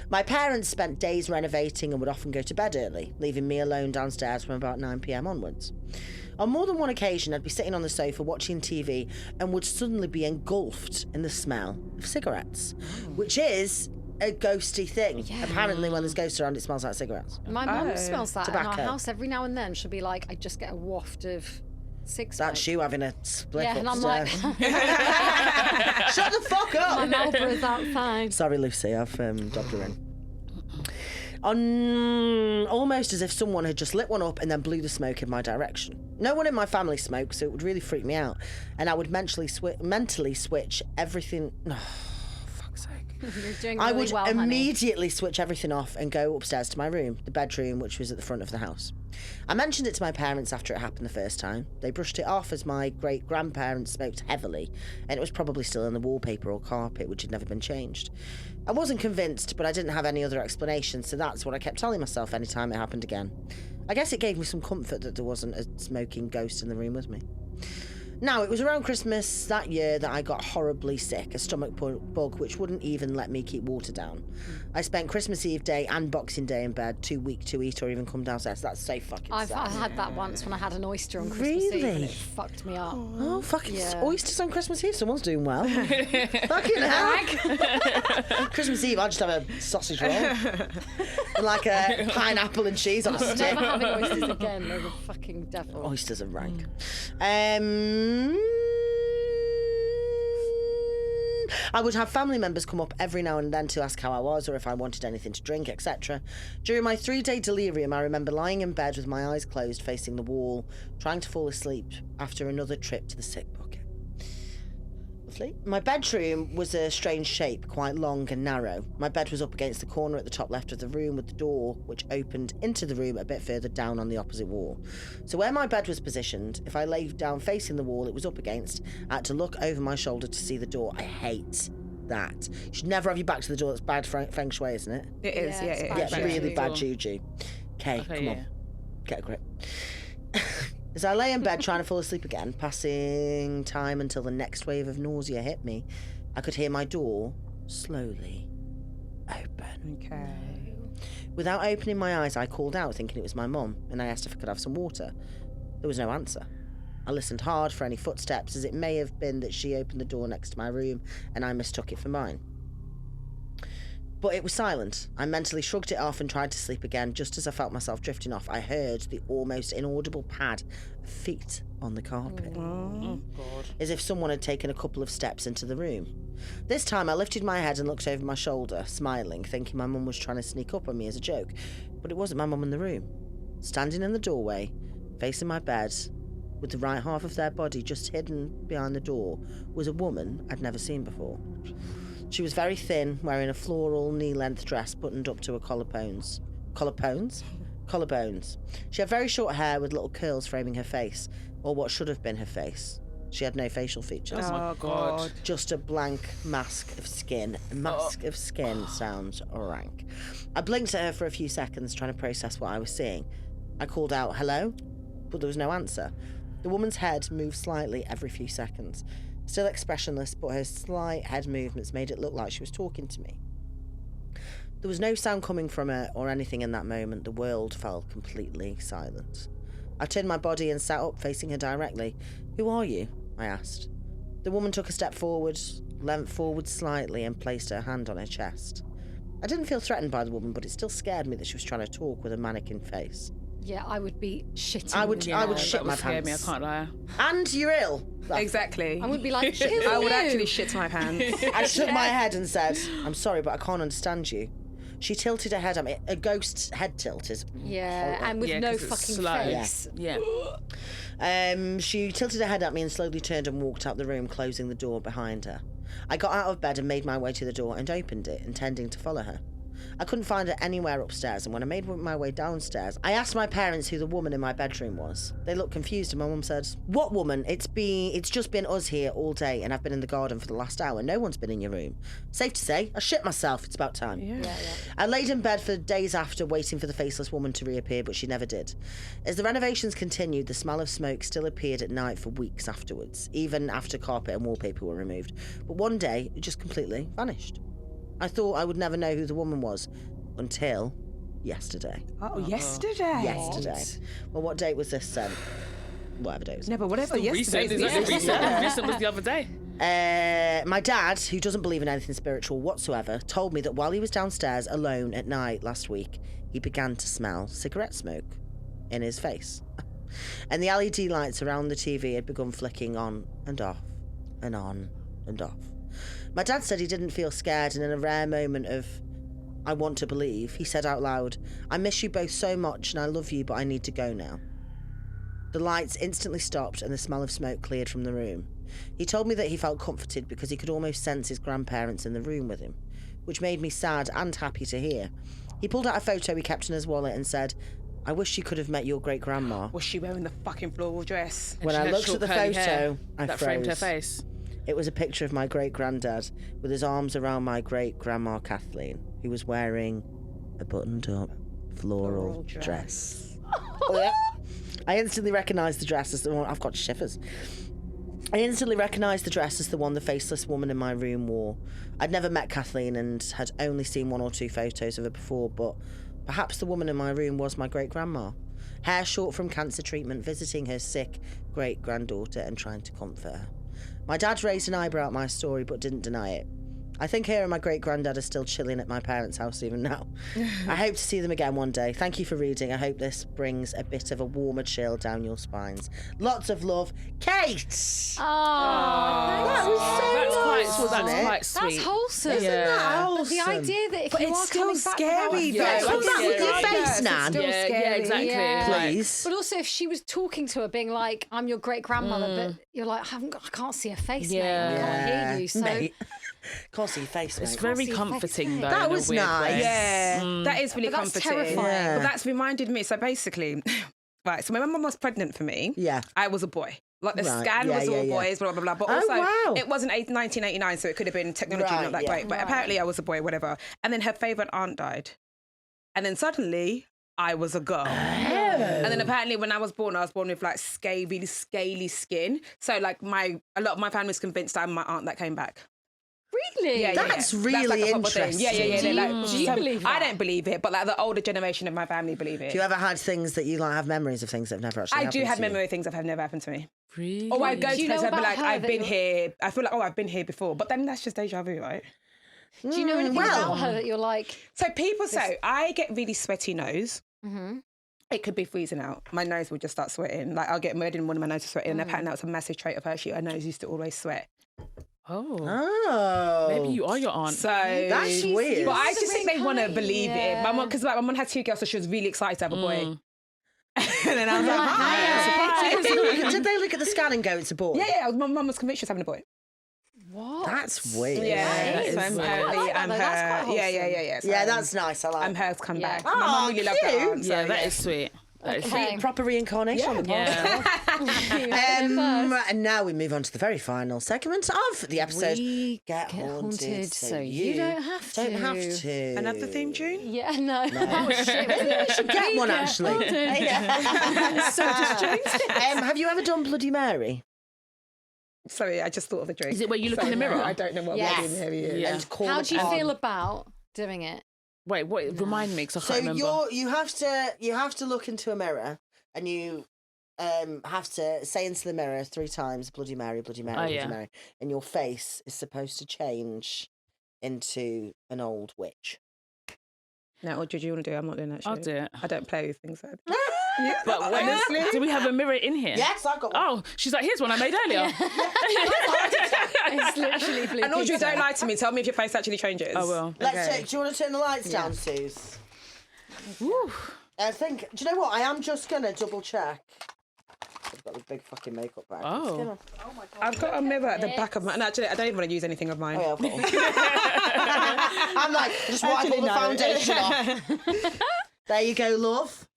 My parents spent days renovating and would often go to bed early, leaving me alone downstairs from about 9 p.m. onwards. On more than one occasion, I'd be sitting on the sofa watching TV and would suddenly be engulfed in the smell of cigarettes, which is a ghosty thing. Yeah. Apparently, when there's ghosts around, it smells like cigarettes. My mum smells that Tobacco. in our house every now and then. She'll be like, I just get a waft of cigs. That's you having a split Yeah, and I'm upstairs. like, Shut the fuck up! my Marlboro's outside. Sorry, Lucy, I've dobbed her in. Almost as if someone had just lit one up and then blew the smoke in my direction. No one in my family smoked, so it would really freak me out, and I would mentally switch everything. Oh, fuck's sake! You're doing I really would well, honey. immediately switch everything off and go upstairs to my room, the bedroom, which was at the front of the house. I mentioned it to my parents after it happened the first time. They brushed it off, as my great-grandparents smoked heavily, and it was probably still in the wallpaper or carpet, which had never been changed. I wasn't convinced, but I didn't have any other explanation, so that's what I kept telling myself any time it happened again. I guess it gave me some comfort that there wasn't a smoking ghost in the room with me. Now, it was around Christmas that year that I got horribly sick, a stomach bug which wouldn't even let me keep water down. I spent Christmas Eve day and Boxing Day in bed, too weak to eat or even come downstairs. That's so fucking I sad. had that once when I had an oyster on Christmas Eve, and Really? it fucked me up. Oh, fucking Yeah. oysters on Christmas Eve. Someone's doing well. Fucking hell. Christmas Eve, I just have a sausage roll and like a pineapple and cheese on a stick. Never having oysters again. They're the fucking devil. Oysters are rank. I would have family members come up every now and then to ask how I was or if I wanted anything to drink, etc. During my 3-day delirium, I remember lying in bed with my eyes closed, facing the wall, trying to fall asleep after another trip to the sick bucket. Lovely. My bedroom was a strange shape, quite long and narrow. My bed was up against the corner at the top left of the room, with the door, which opened into the room a bit further down on the opposite wall. So where my bed was positioned, if I lay down facing the wall it was up against, I had to look over my shoulder to see the door. I hate that. You should never have your back to the door. That's bad feng shui, isn't it? It is, yeah, it bad is. Yeah, really bad juju. Okay, come on. Get a grip. As I lay in bed trying to fall asleep again, passing time until the next wave of nausea hit me, I could hear my door slowly open. Okay. Without opening my eyes, I called out, thinking it was my mum, and I asked if I could have some water. There was no answer. I listened hard for any footsteps, as it may have been that she opened the door next to my room, and I mistook it for mine. But it was silent. I mentally shrugged it off and tried to sleep again. Just as I felt myself drifting off, I heard the almost inaudible pad of feet on the carpet. Oh, God. As if someone had taken a couple of steps into the room. This time I lifted my head and looked over my shoulder, smiling, thinking my mum was trying to sneak up on me as a joke. But it wasn't my mum in the room. Standing in the doorway, facing my bed, with the right half of their body just hidden behind the door, was a woman I'd never seen before. She was very thin, wearing a floral knee-length dress buttoned up to her collarbones. Collarbones. She had very short hair with little curls framing her face, or what should have been her face. She had no facial features. Oh my God. Just a blank mask of skin. A mask of skin sounds rank. I blinked at her for a few seconds, trying to process what I was seeing. I called out, hello? But there was no answer. The woman's head moved slightly every few seconds. Still expressionless, but her slight head movements made it look like she was talking to me. There was no sound coming from her or anything in that moment. The world fell completely silent. I turned my body and sat up, facing her directly. Who are you? I asked. The woman took a step forward, leant forward slightly, and placed her hand on her chest. I didn't feel threatened by the woman, but it still scared me that she was trying to talk with a mannequin face. Yeah, I would be shitting. I would That shit would my scare me, I pants. can't lie. And you're ill. Exactly. I would be like, I would actually shit my pants. I shook my head and said, I'm sorry, but I can't understand you. She tilted her head at me. A ghost's head tilt is Yeah, horrible. and with Yeah, no 'cause it's fucking slow. face. Yeah. She tilted her head at me and slowly turned and walked out the room, closing the door behind her. I got out of bed and made my way to the door and opened it, intending to follow her. I couldn't find her anywhere upstairs, and when I made my way downstairs, I asked my parents who the woman in my bedroom was. They looked confused, and my mum said, "What woman? It's just been us here all day, and I've been in the garden for the last hour. No one's been in your room. Safe to say, I shit myself. It's about time." Yeah. I laid in bed for days after, waiting for the faceless woman to reappear, but she never did. As the renovations continued, the smell of smoke still appeared at night for weeks afterwards, even after carpet and wallpaper were removed. But one day, it just completely vanished. I thought I would never know who the woman was until yesterday. Oh, yesterday. Yesterday. Well, what date was this then? Whatever date it was. No, but whatever yesterday. Recent was the other day. My dad, who doesn't believe in anything spiritual whatsoever, told me that while he was downstairs alone at night last week, he began to smell cigarette smoke in his face. And the LED lights around the TV had begun flicking on and off and on and off. My dad said he didn't feel scared, and in a rare moment of I want to believe, he said out loud, "I miss you both so much and I love you, but I need to go now." The lights instantly stopped and the smell of smoke cleared from the room. He told me that he felt comforted because he could almost sense his grandparents in the room with him, which made me sad and happy to hear. He pulled out a photo he kept in his wallet and said, "I wish you could have met your great-grandma." Was she wearing the fucking floral dress? When She I had looked short at the curly photo, hair I that froze. framed her face. It was a picture of my great-granddad with his arms around my great-grandma Kathleen, who was wearing a buttoned-up floral dress. I instantly recognised the dress as the one... I've got shivers. I instantly recognised the dress as the one the faceless woman in my room wore. I'd never met Kathleen and had only seen one or two photos of her before, but perhaps the woman in my room was my great-grandma. Hair short from cancer treatment, visiting her sick great-granddaughter and trying to comfort her. My dad raised an eyebrow at my story but didn't deny it. I think her and my great-granddad are still chilling at my parents' house even now. I hope to see them again one day. Thank you for reading. I hope this brings a bit of a warmer chill down your spines. Lots of love, Kate! That was so nice, wasn't it? quite sweet. That's wholesome. Isn't that But the awesome? idea that if But you it's are still coming back scary, without- though. Come back with your Yes, face, it's Nan. still Yeah, scary. exactly. Yeah. Like, Please. But also, if she was talking to her, being like, "I'm your great grandmother," but you're like, I can't see her face, mate. I can't hear you. So Mate. Can't see your face, mate. it's very see your face, comforting, mate. though. That in a was weird nice. way. Yeah, that is really But that's comforting. terrifying. Yeah. But that's reminded me. So basically, right. So when my mum was pregnant for me, Yeah. I was a boy. Like the Right, scan yeah, was all yeah. boys, blah blah blah. But Oh, also, wow. it wasn't 1989, so it could have been technology Right, not that yeah. great. But apparently, I was a boy, whatever. And then her favourite aunt died, and then suddenly I was a girl. And then apparently, when I was born with like really scaly skin. So like a lot of my family's convinced I'm my aunt that came back. really, That's really That's like a proper thing. interesting. Yeah. Do you- Like, do you believe that? I don't believe it, but like the older generation of my family believe it. Do you ever had things that you like have memories of things that have never actually I happened do have to you? memory of things that have never happened to me. Really? Or I go Do to you know places and be about like, her I've that been you're- here. I feel like, oh, I've been here before. But then that's just deja vu, right? Do you know anything well. about her that you're like? So people say, I get really sweaty nose. Mhm. It could be freezing out. My nose will just start sweating. Like I'll get murdered and one of my noses sweating. And apparently that was a massive trait of her. Her nose used to always sweat. Oh. Maybe you are your aunt. So That's weird. But I just think they want to believe it. Yeah. My mum, because like my mum had 2 girls, so she was really excited to have a boy. And then I was like, hi. Did they look at the scan and go, it's a boy? Yeah. My mum was convinced she was having a boy. What? That's weird. Yeah, is so weird. apparently, I like that and though, that's her, quite yeah. So, Yeah, that's nice. I like and hers come Yeah. back. My mum really loved cute. that aunt, so, Yeah, that is sweet. That is Okay. sweet. proper reincarnation on the podcast. Yeah. And now we move on to the very final segment of the episode. We Get haunted, so you don't have to. Don't have to. Another theme tune? Yeah, no. Oh, shit. Maybe we should get one, actually. Yeah. So distracted. Have you ever done Bloody Mary? Sorry, I just thought of a drink. Is it where you look in the mirror? I don't know what Yes. Bloody Mary is. Yeah. And call How it do you on. feel about doing it? Wait, what? Remind me, because I So can't remember. you have to look into a mirror and you have to say into the mirror 3 times Bloody Mary, Bloody Mary, Bloody yeah. Mary, and your face is supposed to change into an old witch. No, what did you want to do? I'm not doing that shit. I'll do it. I don't play with things like that. But honestly, do we have a mirror in here? Yes, I've got one. Oh, she's like, here's one I made earlier. It's literally blue And Audrey, pizza. don't lie to me. Tell me if your face actually changes. I will. Let's do you want to turn the lights down, Suze? I think. Do you know what? I am just gonna double check. I've got a big fucking makeup bag. Oh. I've got a mirror at the back of my... And actually, I don't even want to use anything of mine. Oh, yeah, I've got one. I'm like, just wipe all the foundation off. There you go, love.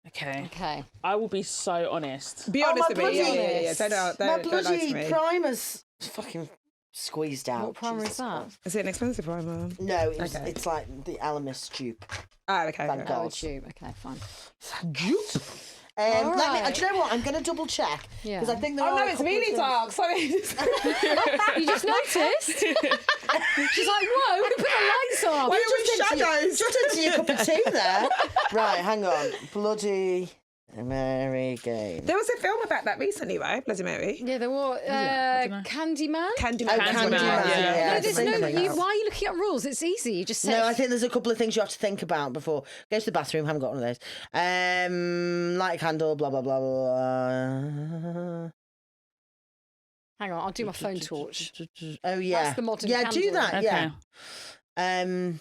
Okay. Okay. I will be so honest. Be honest my with me. bloody- Yeah. Don't My lie to bloody me. primer's fucking squeezed out. What primer is Jesus that? Christ. Is it an expensive primer? No, Okay. it's like the Alamis dupe. Ah, okay. Thank okay. God. Oh, tube. Okay, fine. Dupe? All Let me. right. Do you know what? I'm going to double check Yeah. because I think there Oh, are. no, a it's couple of really things- dark. Sorry. You just noticed? She's like, whoa, we put the lights on. Why are we Just into shadows? your cup of tea there. Right, hang on. Bloody Mary game. There was a film about that recently, right? Bloody Mary. Yeah, there were I dunno. Candyman. Candyman. Oh, Candyman, yeah. No, there's same no. thing. Why are you looking at rules? It's easy. You just say. No, I think there's a couple of things you have to think about before. Go to the bathroom. Haven't got one of those. Light a candle. Blah blah blah blah. Hang on, I'll do my phone torch. Oh yeah. That's the modern Yeah, do candle. that. Okay. Yeah.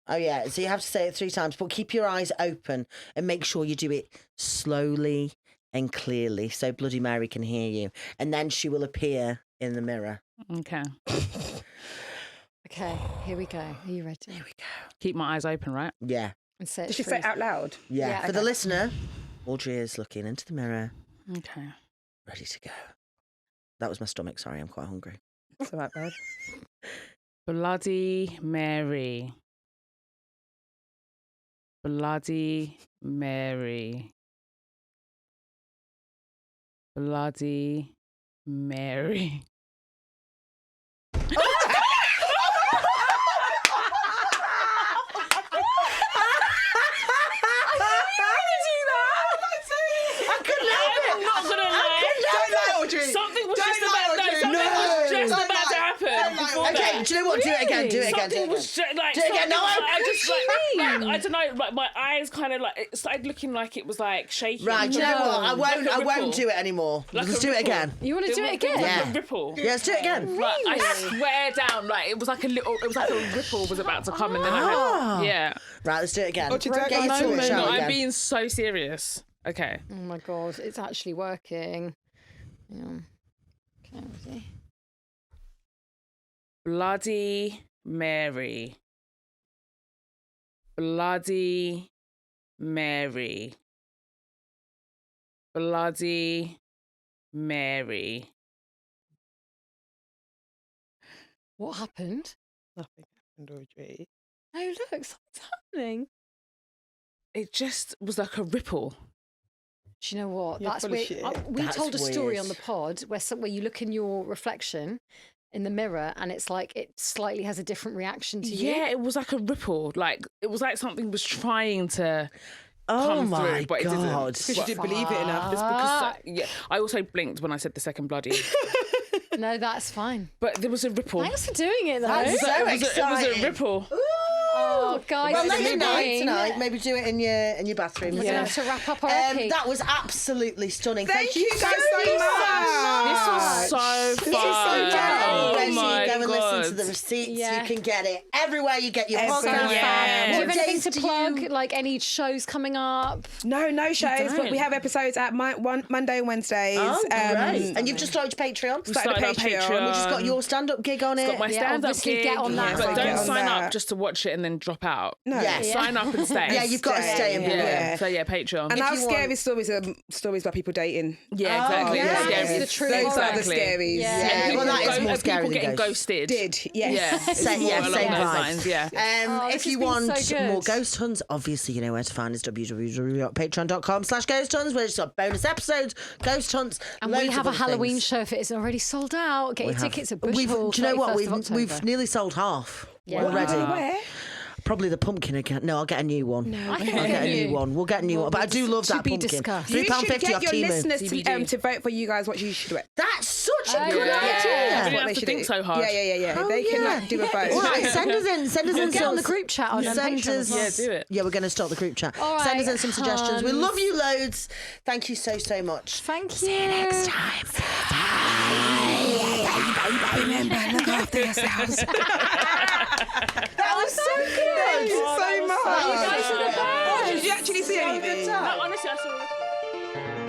Oh yeah. So you have to say it 3 times, but keep your eyes open and make sure you do it slowly and clearly, so Bloody Mary can hear you, and then she will appear in the mirror. Okay. Okay, here we go. Are you ready? Here we go. Keep my eyes open, right? Yeah. And say it Did she say it out loud? Yeah. Yeah, For the okay. listener, Audrey is looking into the mirror, Okay. ready to go. That was my stomach. Sorry, I'm quite hungry. That's all right, babe. Bloody Mary. Bloody Mary. Bloody Mary. I couldn't help it. I'm not gonna lie. Don't lie, Audrey. Something was Don't just lie, about Audrey. something was No. just Don't about to lie. happen. Don't lie, before Audrey. that. Okay, do you know what? Do it again. Do it again. Do Something it was again. like Do it again. No, I just do you like mean? I don't know, like my eyes kind of like it started looking like it was like shaking. Right, do you know what? I Like won't. a I ripple. won't do it anymore. Like Let's a do it ripple. again. You want to do it was again? like Yeah. a ripple. Yeah, let's do it again. Like, I Really? swear down, like it was like a little, it was like a ripple was about to come, and then I Ah. had, yeah. Right, let's do it again. Audrey, don't Get lie your to me. torch No, out I'm again. being so serious. Okay. Oh my god, it's actually working. Hang on. Okay, ready? Bloody Mary. Bloody Mary. Bloody Mary. What happened? Nothing happened, Audrey. Oh look, something's happening. It just was like a ripple. Do you know what? You're That's full of weird. shit. We That's told a story weird. on the pod where you look in your reflection in the mirror and it's like it slightly has a different reaction to you. Yeah, it was like a ripple. Like it was like something was trying to Oh come my through, but it didn't. God. Because you didn't believe it enough. It's because yeah, I also blinked when I said the second bloody, No, that's fine. but there was a ripple. Thanks for doing it though. That's so it was a exciting. ripple. Oh, Oh, guys, Well, it's late annoying. tonight, maybe do it in your bathroom. We're gonna have to wrap up our EP. That was absolutely stunning. Thank you guys so much. This was so fun. Oh my go and listen God. to the receipts. Yeah. You can get it everywhere you get your podcast. Yeah. Do you have What anything days to do plug? you- Like any shows coming up? No shows, but we don't. have episodes at Monday and Wednesdays. Oh, great. And you've just started Patreon. started our Patreon. Which has got your stand-up gig on it. Got my Yeah, stand-up obviously gig, get on that but one. don't Get on sign that. up just to watch it and then drop out. No. Yes. Sign up and stay. Yeah, you've got to stay and be Yeah. there. So yeah, Patreon. And If our you scary want- stories are stories about people dating. Yeah, exactly. yeah. The That's scaries. the truth. Those are the Exactly. scaries. Yeah. Yeah, well, that is more and scary people than getting ghosts. ghosted. Did, yes. Yeah, it's Same- more yeah, along same those vibes. lines, yeah. Oh, this If you has been want so good. more Ghost Huns, obviously you know where to find us, www.patreon.com/Ghost Huns, where it's got bonus episodes, Ghost Hunts, And loads we of have a other Halloween things. show if it isn't already sold out. Get your tickets at Bush We've, Hall. do you know what? 31st of We've October. nearly sold half Yeah. already. Where? Probably the pumpkin again. No, I'll get a new one. I think I'll get a new one. We'll get a new one. But I do love to that be pumpkin. discussed. You should £3.50 get off your Temu. listeners TBD. to vote for you guys what you should do. That's such a Oh, good yeah. idea. You don't What have they to should think do. so hard. Yeah. Oh, They can yeah. like, do a vote. All right, send us in Get some. on the group chat on Send Patreon as us. well. Yeah, do it. Yeah, we're going to start the group chat. All Send us right, in some suggestions. We Hans. love you loads. Thank you so much. Thank you. See you next time. Remember, look after yourselves. That was so good. Thank you so much. You guys are the best. Did you actually see anything? No, honestly, I saw